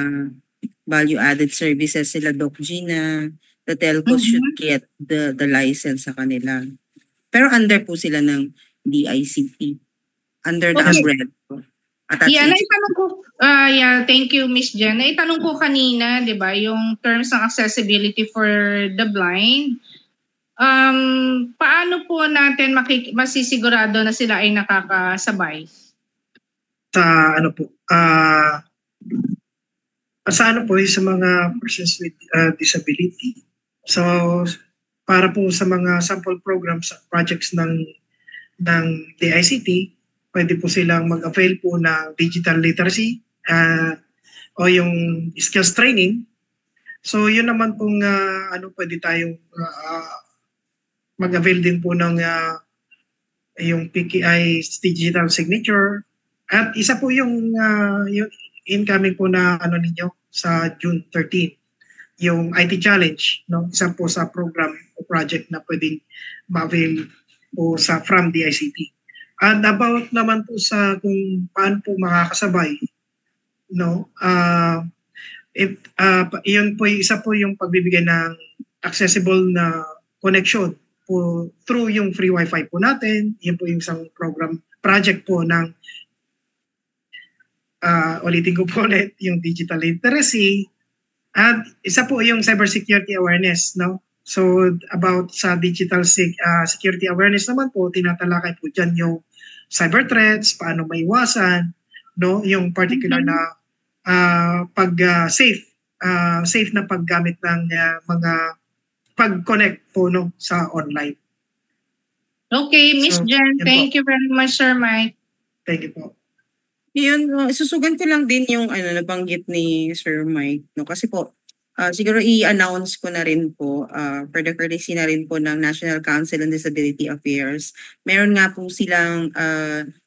[SPEAKER 1] value-added services sila, Doc Gina. The telcos should get the license sa kanila. Pero under po sila ng DICT. Under the
[SPEAKER 2] Okay.
[SPEAKER 1] umbrella po. Attached
[SPEAKER 2] Yeah,
[SPEAKER 1] agency.
[SPEAKER 2] naitanong ko, thank you, Miss Jen. Naitanong ko kanina, di ba, yung terms ng accessibility for the blind. Paano po natin masisigurado na sila ay nakakasabay?
[SPEAKER 4] Sa sa mga persons with disability. So, para po sa mga sample programs at projects ng DICT, pwede po silang mag-avail po ng digital literacy o yung skills training. So, yun naman pong pwede tayong mag-avail din po ng yung PKI digital signature. At isa po yung incoming po na ninyo sa June 13, yung IT challenge, no? Isa po sa program o project na pwedeng ma-avail po from DICT. And about naman po sa kung paano po makakasabay, no? Yun po isa po yung pagbibigay ng accessible na connection po through yung free wifi po natin. Yun po yung isang project po ng ulitin ko po ulit, yung digital literacy. At isa po yung cybersecurity awareness, no? So about sa digital security awareness naman po, tinatalakay po dyan yung cyber threats, paano maiwasan, no? Yung particular na safe na paggamit ng mga pag-connect po, no, sa online.
[SPEAKER 2] Okay, Miss
[SPEAKER 4] So,
[SPEAKER 2] Jen,
[SPEAKER 4] yun po.
[SPEAKER 2] thank you very much, Sir Mike.
[SPEAKER 4] Thank you po.
[SPEAKER 1] Yun, susugan ko lang din yung nabanggit ni Sir Mike, no? Kasi po, siguro i-announce ko na rin po, for the courtesy na rin po ng National Council on Disability Affairs. Meron nga po silang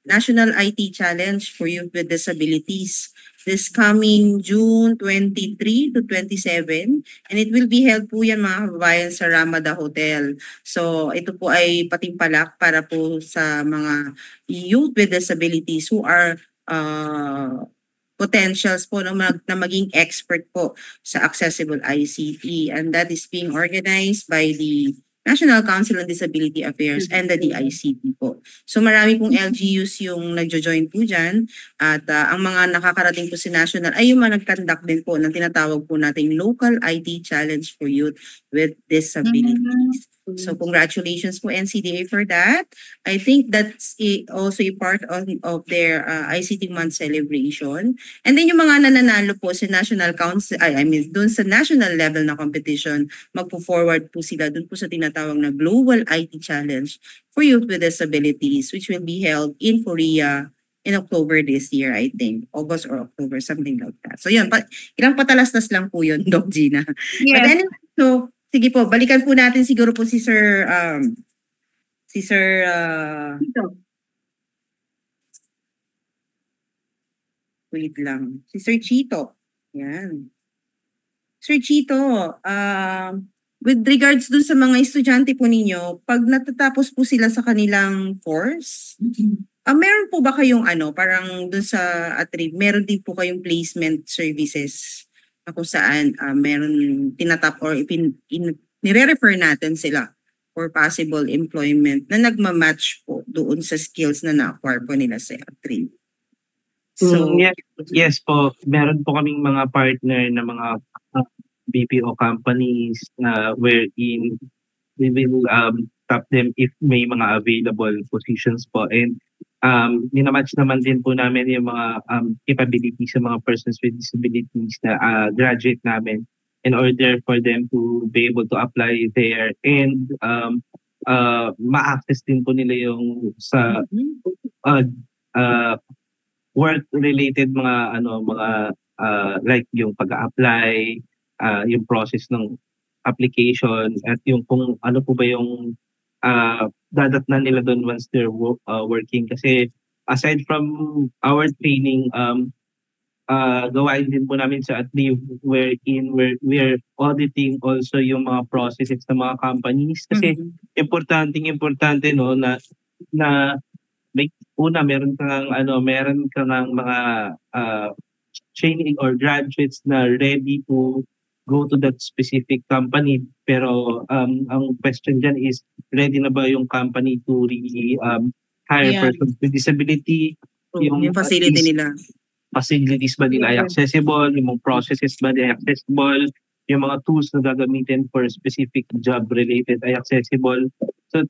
[SPEAKER 1] National IT Challenge for Youth with Disabilities this coming June 23 to 27, and it will be held po yan mga kababayan sa Ramada Hotel. So ito po ay patimpalak para po sa mga youth with disabilities who are potentials po na maging expert po sa accessible ICT, and that is being organized by the National Council on Disability Affairs and the DICT po. So marami pong LGUs yung nagjo-join po dyan at ang mga nakakarating po si National ay yung mga nag-conduct din po ng tinatawag po nating Local IT Challenge for Youth with Disabilities. So congratulations po NCDA for that. I think that's also a part of their ICT Month celebration. And then yung mga nananalo po sa National Council, dun sa national level na competition, magpo-forward po sila dun po sa tinatawag na Global IT Challenge for Youth with Disabilities, which will be held in Korea in October this year, I think. August or October, something like that. So yun, ilang patalastas lang po yun, Doc Gina.
[SPEAKER 2] Yes.
[SPEAKER 1] But anyway, so sige po, balikan po natin siguro po si Sir wait lang. Si Sir Chito. Yan. Sir Chito, with regards dun sa mga estudyante po ninyo, pag natatapos po sila sa kanilang course, meron po ba kayong parang dun sa Atrib, meron din po kayong placement services na kung saan meron tinatap or nire-refer natin sila for possible employment na nagmamatch po doon sa skills na na-acquire po nila sa Atrib?
[SPEAKER 3] So, yes po, meron po kaming mga partner na mga BPO companies wherein we will tap them if may mga available positions po, and minamatch naman din po namin yung mga capabilities sa mga persons with disabilities na graduate namin in order for them to be able to apply there and ma-access din po nila yung sa work-related mga like yung pag-apply, yung process ng application at yung kung ano po ba yung dadatnan nila doon once they're working. Kasi aside from our training, gawain din po namin sa Atrib wherein we're auditing also yung mga processes ng mga companies. Kasi importante no na meron kang mga training or graduates na ready to go to that specific company, pero ang question dyan is ready na ba yung company to really hire persons with disability?
[SPEAKER 1] Yung facility nila.
[SPEAKER 3] Facilities ba nila ay accessible? Yung processes ba nila ay accessible? Yung mga tools na gagamitin for specific job related ay accessible? So,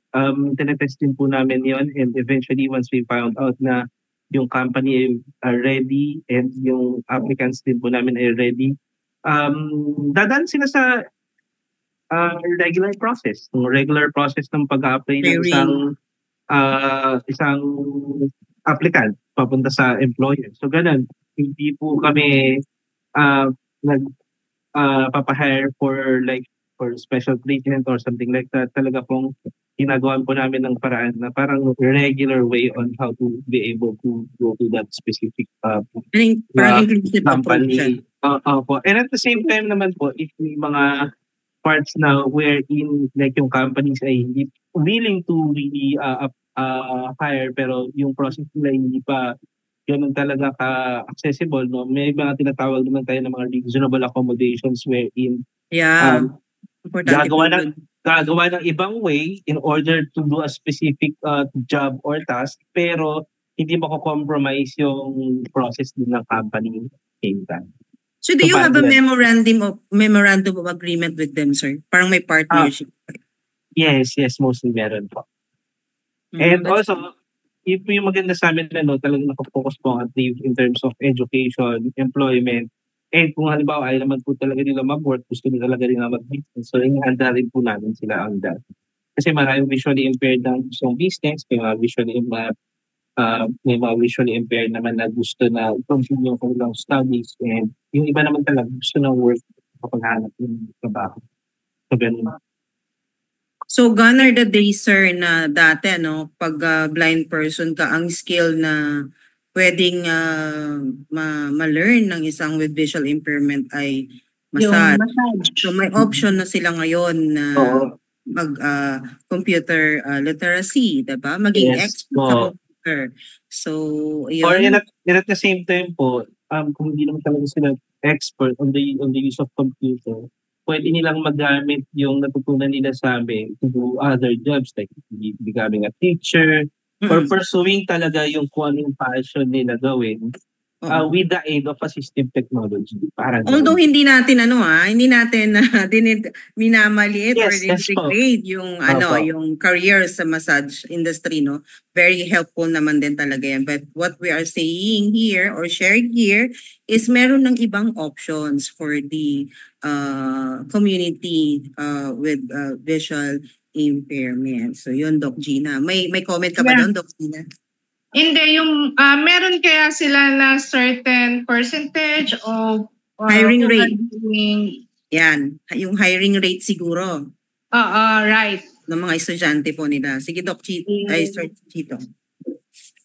[SPEAKER 3] tinetest din po namin yon, and eventually once we found out na yung company are ready and yung applicants din po namin ay ready, dadaan sila sa regular process. Yung regular process ng pag-apply ng isang applicant papunta sa employer. So, ganun. Hindi po kami papahire for special treatment or something like that. Talaga pong ginagawa po namin ng paraan na parang regular way on how to be able to go to that specific company. And at the same time naman po, if may mga parts na wherein like yung companies ay hindi willing to really hire pero yung process nila hindi pa ganun talaga ka-accessible, no? May mga tinatawag naman tayo ng mga reasonable accommodations wherein gagawa ng ibang way in order to do a specific job or task, pero hindi mako-compromise yung process din ng company same time.
[SPEAKER 1] So do you have a memorandum of agreement with them, sir? Parang may partnership.
[SPEAKER 3] Yes, mostly meron po. And also, yung maganda sa amin na talagang nakafocus po ang Atrib in terms of education, employment, and kung halimbawa ay naman po talaga nila mag-work, gusto nila talaga nila mag-business. So, handa rin po namin sila ang that. Kasi maraming visually impaired na gustong business, may mga visually impaired naman na gusto na continue yung kanilang studies, and yung iba naman talaga gusto na work kapag hanap yung trabaho. So, ganun.
[SPEAKER 1] So, gone are the days, sir, na dati, pag blind person ka, ang skill na pwedeng ma-learn ng isang with visual impairment ay massage. So, may option na sila ngayon na mag-computer literacy, diba? Maging expert sa computer. So, yun.
[SPEAKER 3] Or at the same time po, kung hindi naman talaga sila expert on the use of computer, pwede nilang magamit yung natutunan nila sa amin to do other jobs like becoming a teacher or pursuing talaga yung kung ano yung passion nila gawin with the aid of assistive technology.
[SPEAKER 1] Although hindi natin hindi natin minamaliit or
[SPEAKER 3] Yes po.
[SPEAKER 1] degrade yung yung career sa massage industry, no. Very helpful naman din talaga yan. But what we are saying here or sharing here is meron ng ibang options for the community with visual impairment. So yun, Doc Gina. May comment ka ba doon, Doc Gina?
[SPEAKER 2] Hindi, yung meron kaya sila na certain percentage of
[SPEAKER 1] hiring rate. Yan, yung hiring rate siguro.
[SPEAKER 2] Right.
[SPEAKER 1] Ng mga estudyante po nila. Sige, Doc Chito. Sir Chito.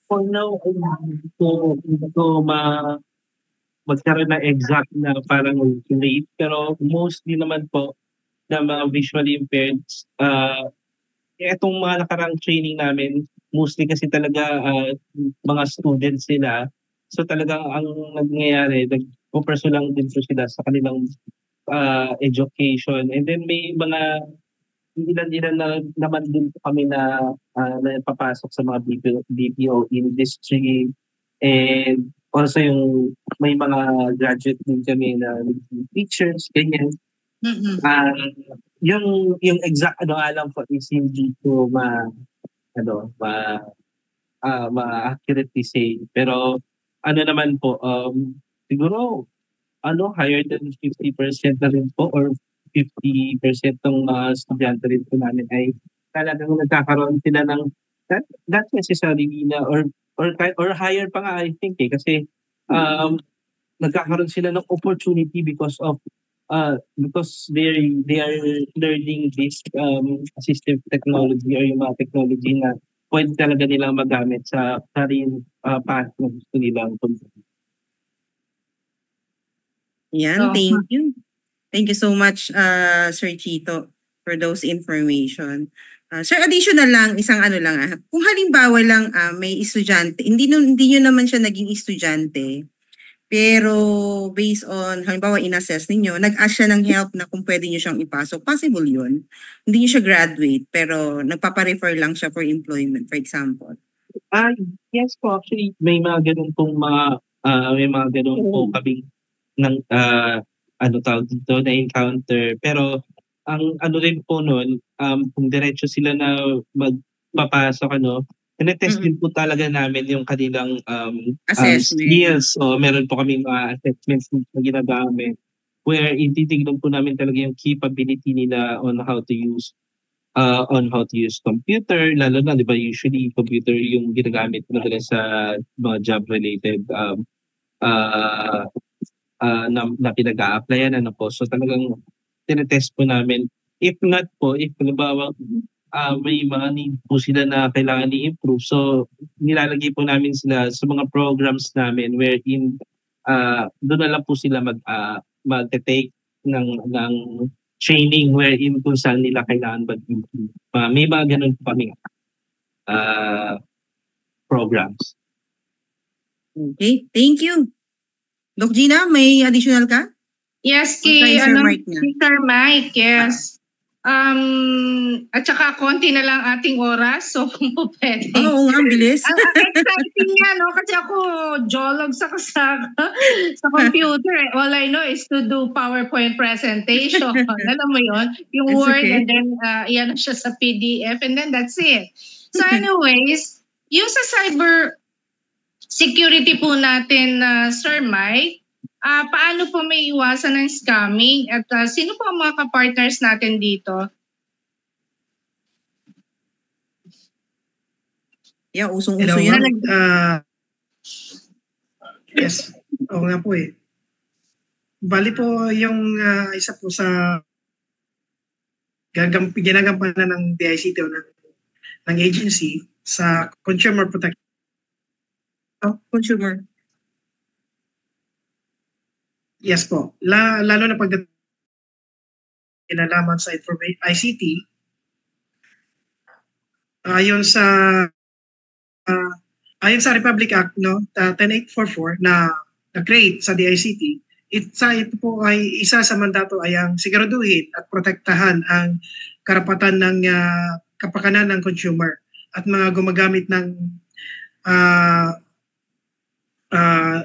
[SPEAKER 3] For now, hindi ko magkaroon na exact na parang rate, pero mostly naman po na mga visually impaired, itong mga nakarang training namin, mostly kasi talaga mga students sila. So talagang ang nangyayari, nag-pursue lang din po sila sa kanilang education. And then may mga ilan-ilan na naman din po kami na papasok sa mga BPO industry. And also yung may mga graduate din kami na teachers, ganyan. Yung exact alam ko is hindi ko ma-accurately say. Pero naman po, siguro higher than 50% na rin po or 50% ng estudyante rin po namin ay talagang nagkakaroon sila ng not necessarily na or higher pa nga I think kasi nagkakaroon sila ng opportunity because they are learning this assistive technology or yung mga technology na pwede talaga nilang magamit sa career path na gusto nilang puntahan.
[SPEAKER 1] Yan, thank you. Thank you so much, Sir Chito, for those information. Sir, additional lang, isang lang. Kung halimbawa lang may estudyante, hindi nyo naman siya naging estudyante, pero based on, halimbawa in-assess ninyo, nag-ask siya ng help na kung pwede nyo siyang ipasok. Possible yun. Hindi nyo siya graduate, pero nagpaparefer lang siya for employment, for example.
[SPEAKER 3] Yes po, actually, may mga ganun pong po kami ng tawag dito na encounter. Pero ang rin po noon, kung diretso sila na magpapasok, tinetest din po talaga namin yung kanilang skills. So, meron po kami mga assessments na ginagamit where ititignan po namin talaga yung capability nila on how to use computer, lalo na, di ba, usually computer yung ginagamit nila sa mga job-related na pinag-a-applyan. So talagang tinetest po namin. If not po, if halimbawa may mga need po sila na kailangan i-improve, so nilalagay po namin sila sa mga programs namin wherein doon na lang po sila mag-take ng training wherein kung saan nila kailangan mag-improve. May mga ganun po kami programs.
[SPEAKER 1] Okay, thank you. Doc Gina, may additional ka?
[SPEAKER 2] Yes, Sir Mike, yes. At saka konti na lang ating oras, so kung po pwede.
[SPEAKER 1] Oo nga, bilis.
[SPEAKER 2] Ang exciting niya, kasi ako jolog sa computer. All I know is to do PowerPoint presentation. Alam mo yon, yung it's Word, okay. And then yan siya sa PDF, and then that's it. So anyways, yung sa cyber security po natin, Sir Mike, paano po may iwasan ng scamming at sino po ang mga ka-partners natin dito?
[SPEAKER 1] Yeah, usong-uso yan.
[SPEAKER 4] Yes, oo nga po eh. Bali po yung isa po sa ginagampanan ng DICT o ng agency sa consumer protection.
[SPEAKER 1] Consumer.
[SPEAKER 4] Yes po. Lalo na pagdating kinalaman sa ICT, ayon sa Republic Act 10844 na create sa DICT ito po ay isa sa mandato ay ang siguraduhin at protektahan ang karapatan ng kapakanan ng consumer at mga gumagamit ng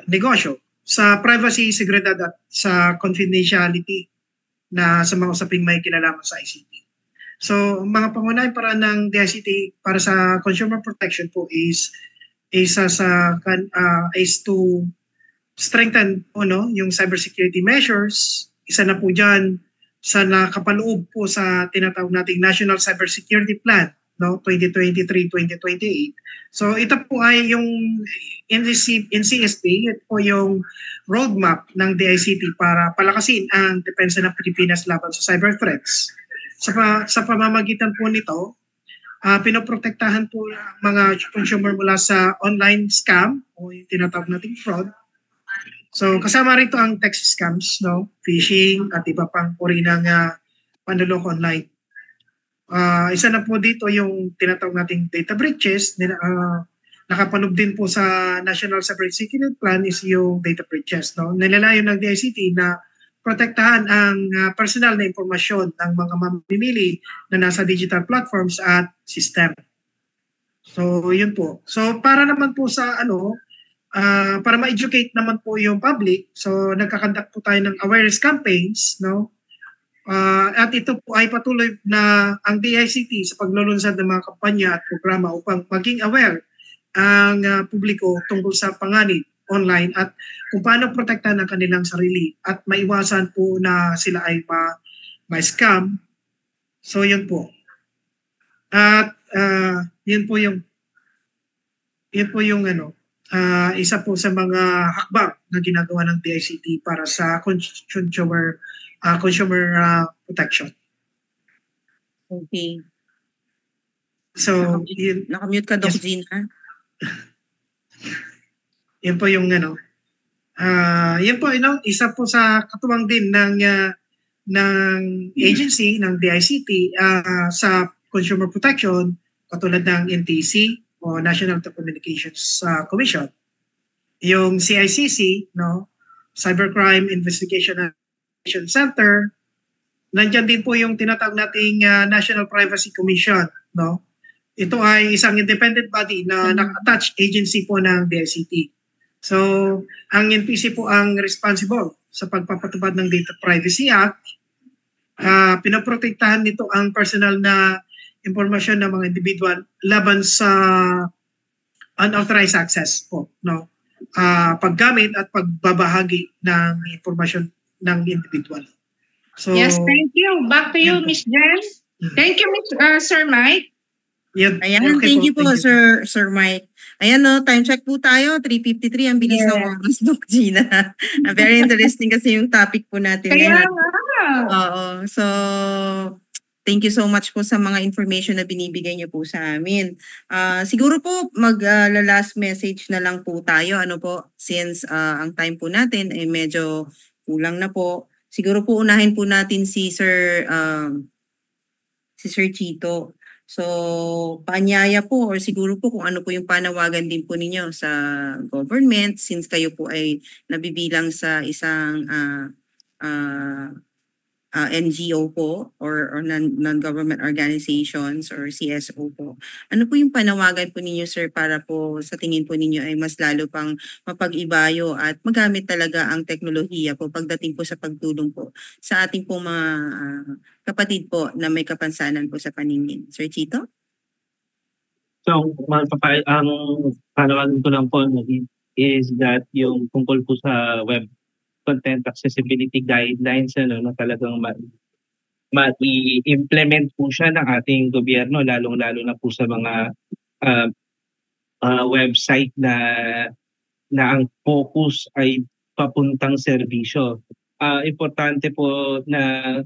[SPEAKER 4] negosyo sa privacy, seguridad at sa confidentiality na sa mga usaping may kinalaman sa ICT. So, mga pangunahing paraan ng DICT para sa consumer protection po is to strengthen po yung cybersecurity measures. Isa na po dyan sa nakapaloob po sa tinatawag nating National Cybersecurity Plan 2023-2028. So ito po ay yung NCSP, ito po yung roadmap ng DICT para palakasin ang depensa ng Pilipinas laban sa cyber threats. Sa pamamagitan po nito, pinoprotektahan po ang mga consumer mula sa online scam o yung tinatawag nating fraud. So kasama rito ang text scams, phishing at iba pang uri ng panloloko online. Isa na po dito yung tinatawag nating data breaches. Nakapanood din po sa National Cybersecurity Plan is yung data breaches. Nilalayo ng DICT na protektahan ang personal na impormasyon ng mga mamimili na nasa digital platforms at system. So yun po. So para naman po sa para ma-educate naman po yung public, so nagkakandak po tayo ng awareness campaigns, at ito po ay patuloy na ang DICT sa paglulunsad ng mga kampanya at programa upang maging aware ang publiko tungkol sa panganib online at kung paano protektahan ang kanilang sarili at maiwasan po na sila ay ma-scam. So yun po. At yun po yung isa po sa mga hakbang na ginagawa ng DICT para sa consumer protection.
[SPEAKER 1] Okay.
[SPEAKER 4] So,
[SPEAKER 1] Nakamute ka, Doc
[SPEAKER 4] yes.
[SPEAKER 1] Gina.
[SPEAKER 4] Yan po yung yan po, isa po sa katuwang din ng agency ng DICT sa consumer protection, katulad ng NTC o National Telecommunications Commission. Yung CICC, Cybercrime Investigation Center. Nandiyan din po yung tinatawag nating National Privacy Commission. Ito ay isang independent body na naka-attached agency po ng DICT. So, ang NPC po ang responsible sa pagpapatupad ng Data Privacy Act. Pinaprotektahan nito ang personal na impormasyon ng mga individual laban sa unauthorized access po. Paggamit at pagbabahagi ng impormasyon ng individual. So,
[SPEAKER 2] yes, thank you. Back to you, Ms. Jen. Thank you, Sir Mike.
[SPEAKER 1] Ayan, okay, thank you po, Sir Mike. Ayan, time check po tayo, 3:53, ang bilis ng oras, Doc Gina. Very interesting kasi yung topic po natin.
[SPEAKER 2] Kaya
[SPEAKER 1] Oo, so thank you so much po sa mga information na binibigay niyo po sa amin. Siguro po last message na lang po tayo, since ang time po natin ay medyo kulang na po. Siguro po unahin po natin si Sir Chito. So, paanyaya po or siguro po kung ano po yung panawagan din po ninyo sa government since kayo po ay nabibilang sa isang NGO po or non-government organizations or CSO po. Ano po yung panawagan po ninyo, sir, para po sa tingin po ninyo ay mas lalo pang mapag-ibayo at magamit talaga ang teknolohiya po pagdating po sa pagtulong po sa ating po mga kapatid po na may kapansanan po sa paningin. Sir Chito?
[SPEAKER 3] So, ang panawagan ko lang po is that yung tungkol po sa web content accessibility guidelines na talagang ma-implement po siya ng ating gobyerno, lalong-lalo na po sa mga website na ang focus ay papuntang serbisyo. Importante po na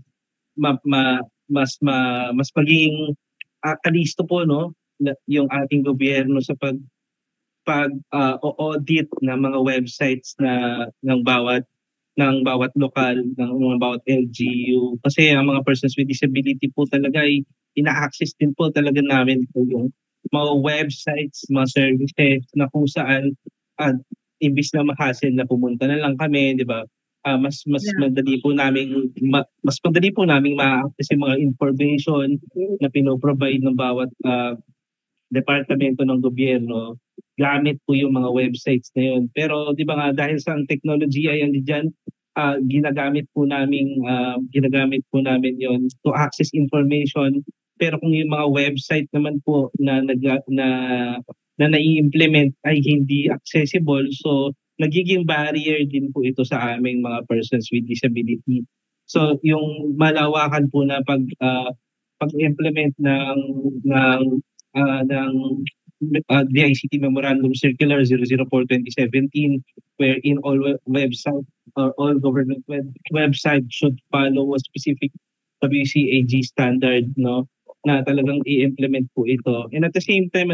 [SPEAKER 3] mas maging kalisto po yung ating gobyerno sa pag-audit ng mga websites ng bawat lokal, ng bawat LGU. Kasi ang mga persons with disability po talaga ay ina-access din po talaga namin po yung mga websites, mga services na kung saan imbis na ma-hassle na pumunta na lang kami, di ba? mas
[SPEAKER 2] Yeah.
[SPEAKER 3] madali po naming ma-access yung mga information na pinoprovide ng bawat departamento ng gobyerno gamit po yung mga websites na yun. Pero di ba nga dahil sa ang technology ay andiyan, ginagamit po namin yon to access information. Pero kung yung mga website naman po na nai-implement ay hindi accessible, so nagiging barrier din po ito sa aming mga persons with disability. So yung malawakan po na pag-implement ng DICT Memorandum Circular 004/2017, wherein all website or all government website should follow a specific WCAG standard, no, na talagang i-implement po ito. And at the same time,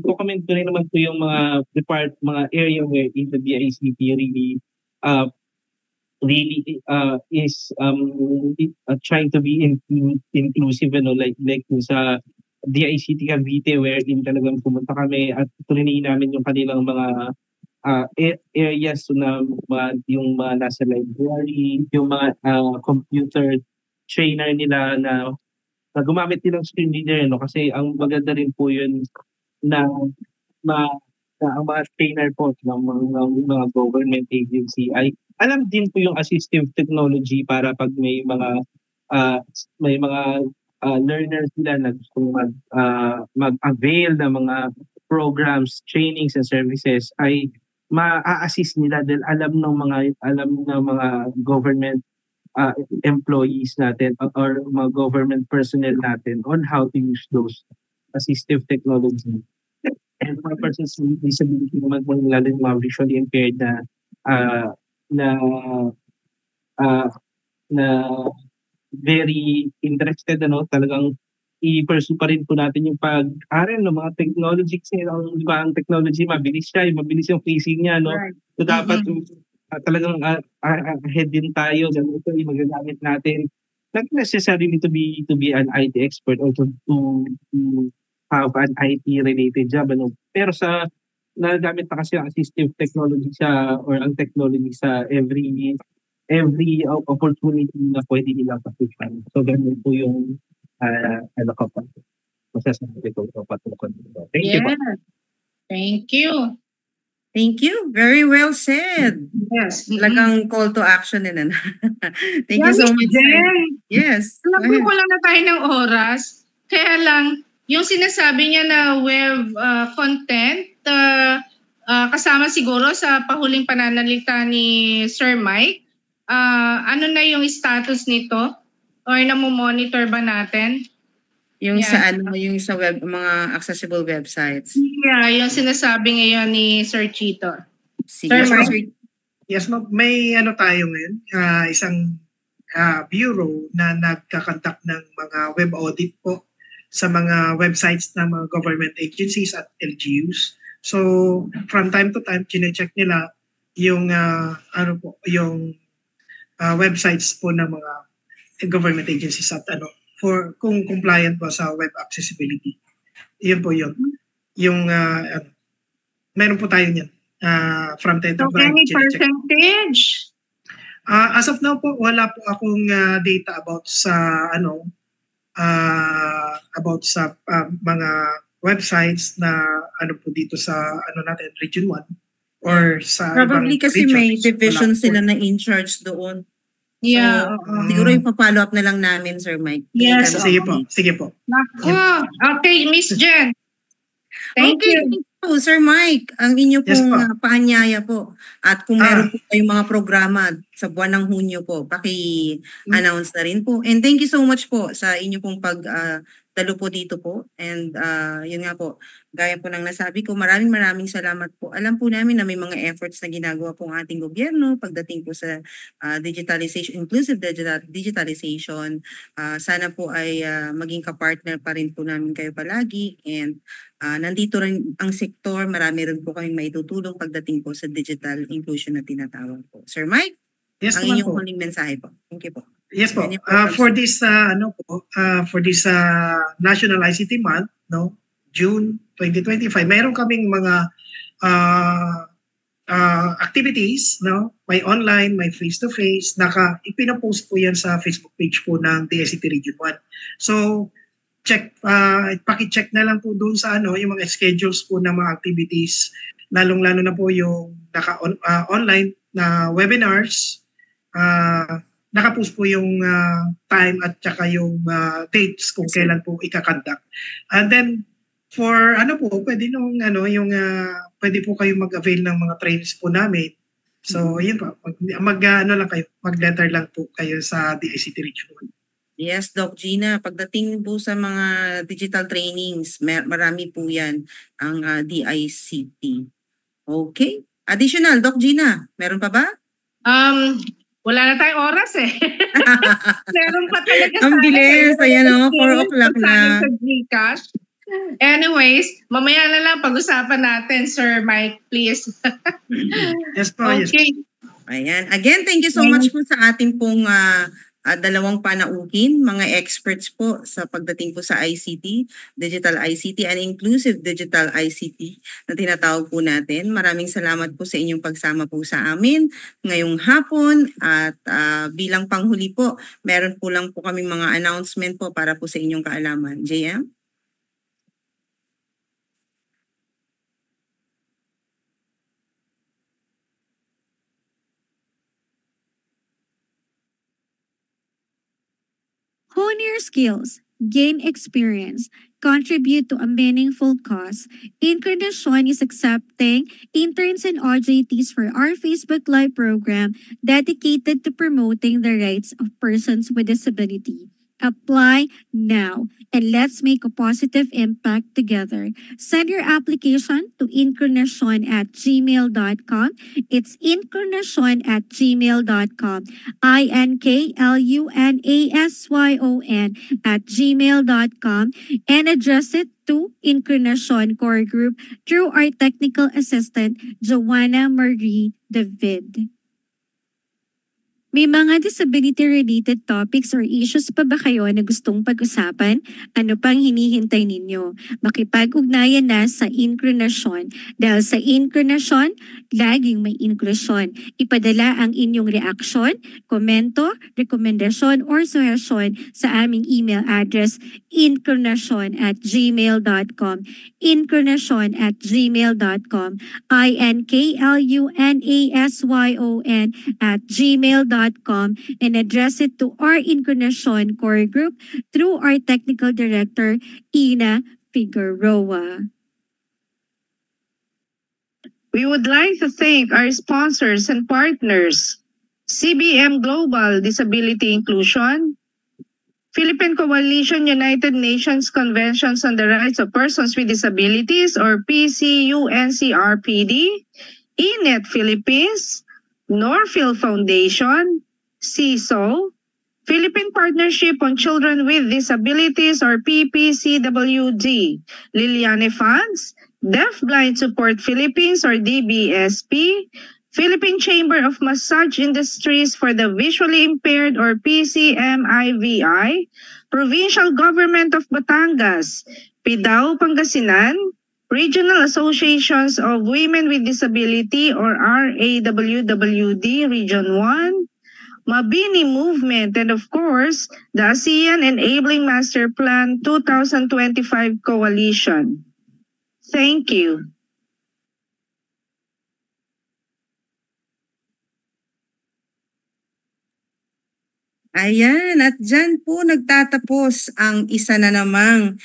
[SPEAKER 3] i-comment ko rin naman po yung mga area where in the DICT really is trying to be inclusive, like sa DICT Cavite, wherein talagang pumunta kami at tuloy namin yung kanilang mga areas na yung mga nasa library, yung mga computer trainer nila na gumamit nilang screen reader, kasi ang maganda rin po yun na ang mga trainer po ng mga government agency ay alam din po yung assistive technology para pag may mga learners nila na gusto mag-avail ng mga programs, trainings and services ay ma-assist nila dahil alam ng mga government employees natin or mga government personnel natin on how to use those assistive technology. And mga persons with disability naman po lalo yung mga visually impaired na very interested, talagang i-pursue pa rin po natin yung pag-aral ng mga technology kasi di ba ang technology mabilis yung facing niya, no?
[SPEAKER 2] Right.
[SPEAKER 3] So dapat talagang ahead din tayo, ito yung magagamit natin. Not necessarily to be an IT expert or to have an IT related job, pero sa nagagamit na kasi ang assistive technology or ang technology sa every opportunity na pwede nilang pasipan. So ganun po yung masasabi ko patungkol dito. Thank you.
[SPEAKER 2] Thank you.
[SPEAKER 1] Thank you. Very well said.
[SPEAKER 2] Yes.
[SPEAKER 1] Talagang call to action din. Thank you so much.
[SPEAKER 2] Jen,
[SPEAKER 1] Yes.
[SPEAKER 2] alam ko lang na tayo ng oras. Kaya lang, yung sinasabi niya na web content, kasama siguro sa pahuling pananalita ni Sir Mike, ano na yung status nito? Or namomonitor ba natin?
[SPEAKER 1] Yung yung sa mga accessible websites.
[SPEAKER 2] Yeah, yung sinasabi ngayon ni Sir Chito.
[SPEAKER 1] Sige,
[SPEAKER 2] Sir,
[SPEAKER 4] yes, ma'am. May tayo ngayon, isang bureau na nagkakandak ng mga web audit po sa mga websites ng mga government agencies at LGUs. So, from time to time, chine-check nila yung websites po ng mga government agencies at for kung compliant po sa web accessibility. Yun po yun. Yung meron po tayo niyan. From time to time,
[SPEAKER 2] any percentage?
[SPEAKER 4] As of now po, wala po akong data about sa mga websites na po dito sa natin Region 1 or sa
[SPEAKER 1] probably
[SPEAKER 4] ibang
[SPEAKER 1] kasi
[SPEAKER 4] regions.
[SPEAKER 1] may division sila na in charge doon.
[SPEAKER 2] Yeah.
[SPEAKER 1] So, siguro yung pa-follow up na lang namin, Sir Mike.
[SPEAKER 2] Yes.
[SPEAKER 4] Sige po.
[SPEAKER 2] Okay, Miss Jen. Thank you.
[SPEAKER 1] Thank you, Sir Mike. Ang inyo pong paanyaya po. At kung meron po kayong mga programa sa buwan ng Hunyo po, paki-announce na rin po. And thank you so much po sa inyo pong pagdalo po dito po. And yun nga po, gaya po ng nasabi ko, maraming salamat po. Alam po namin na may mga efforts na ginagawa po ang ating gobyerno pagdating po sa digitalization, inclusive digitalization. Sana po ay maging kapartner pa rin po namin kayo palagi. And nandito rin ang sektor, marami rin po kaming maitutulong pagdating po sa digital inclusion na tinatawag po. Sir Mike,
[SPEAKER 4] yes,
[SPEAKER 1] ang inyong huling mensahe po. Thank you po.
[SPEAKER 4] Yes po. For this National ICT Month, June 2025, mayroon kaming mga activities, no? May online, may face-to-face, ipinapost po yan sa Facebook page po ng DICT Region 1. So, paki-check na lang po doon sa yung mga schedules po ng mga activities, lalong-lalo na po yung online na webinars, nakapost po yung time at saka yung dates kung kailan po ika-conduct. And then for pwede pwede po kayo mag-avail ng mga trainings po namin. So yun po, mag-letter lang po kayo sa DICT Region 1.
[SPEAKER 1] Yes, Doc Gina, pagdating po sa mga digital trainings, marami po yan ang DICT. Okay. Additional, Doc Gina, meron pa ba?
[SPEAKER 2] Wala na tayong oras eh. Meron pa talaga.
[SPEAKER 1] Ang bilis, ayan 4 o'clock na.
[SPEAKER 2] Sa Gcash. Anyways, mamaya na lang pag-usapan natin, Sir Mike, please.
[SPEAKER 4] Yes po, yes.
[SPEAKER 2] Okay.
[SPEAKER 1] Ayan. Again, thank you so much po sa ating pong dalawang panauhin, mga experts po sa pagdating po sa ICT, Digital ICT and Inclusive Digital ICT na tinatawag po natin. Maraming salamat po sa inyong pagsama po sa amin ngayong hapon at bilang panghuli po, meron po lang po kami mga announcement po para po sa inyong kaalaman. JM?
[SPEAKER 5] Hone your skills, gain experience, contribute to a meaningful cause. Encarnacion is accepting interns and OJTs for our Facebook Live program dedicated to promoting the rights of persons with disability. Apply now and let's make a positive impact together. Send your application to incarnacion@gmail.com. It's incarnacion@gmail.com. INKLUNASYON@gmail.com and address it to Incarnacion Core Group through our technical assistant, Joanna Marie David. May mga disability-related topics or issues pa ba kayo na gustong pag-usapan? Ano pang hinihintay ninyo? Makipag-ugnayan na sa Incarnacion. Dahil sa Incarnacion, laging may inklusyon. Ipadala ang inyong reaksyon, komento, rekomendasyon, or suhesyon sa aming email address incarnacion@gmail.com incarnacion@gmail.com INKLUNASYON@gmail.com and address it to our Incarnacion Core Group through our Technical Director, Ina Figueroa.
[SPEAKER 2] We would like to thank our sponsors and partners, CBM Global Disability Inclusion, Philippine Coalition United Nations Conventions on the Rights of Persons with Disabilities or PCUNCRPD, ENET Philippines, Norfield Foundation, CISO, Philippine Partnership on Children with Disabilities or PPCWD, Liliane Funds, Deafblind Support Philippines or DBSP, Philippine Chamber of Massage Industries for the Visually Impaired or PCMIVI, Provincial Government of Batangas, PIDAO Pangasinan, Regional Associations of Women with Disability or RAWWD Region 1, Mabini Movement, and of course, the ASEAN Enabling Master Plan 2025 Coalition. Thank you.
[SPEAKER 1] Ayan, at dyan po nagtatapos ang isa na namang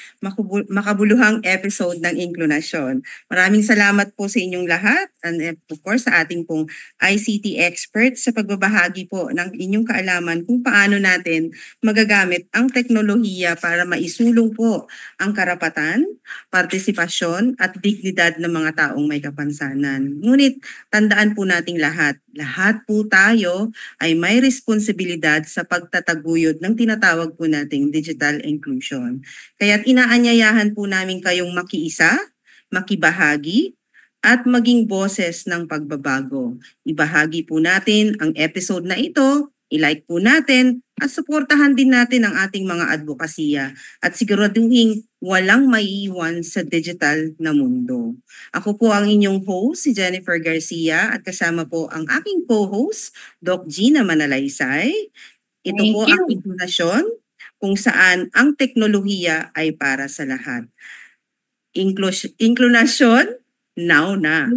[SPEAKER 1] makabuluhang episode ng Inklunasyon. Maraming salamat po sa inyong lahat and of course sa ating pong ICT experts sa pagbabahagi po ng inyong kaalaman kung paano natin magagamit ang teknolohiya para maisulong po ang karapatan, partisipasyon at dignidad ng mga taong may kapansanan. Ngunit tandaan po nating lahat po tayo ay may responsibilidad sa pagtataguyod ng tinatawag po nating digital inclusion. Kaya't inaanyayahan po namin kayong makiisa, makibahagi, at maging boses ng pagbabago. Ibahagi po natin ang episode na ito, i-like po natin, at suportahan din natin ang ating mga advokasya. At siguraduhin walang maiiwan sa digital na mundo. Ako po ang inyong host, si Jennifer Garcia, at kasama po ang aking co-host, Doc Gina Manalaysay. Ito
[SPEAKER 2] Thank
[SPEAKER 1] po
[SPEAKER 2] you.
[SPEAKER 1] ang inklusyon kung saan ang teknolohiya ay para sa lahat. Inklusyon, now na.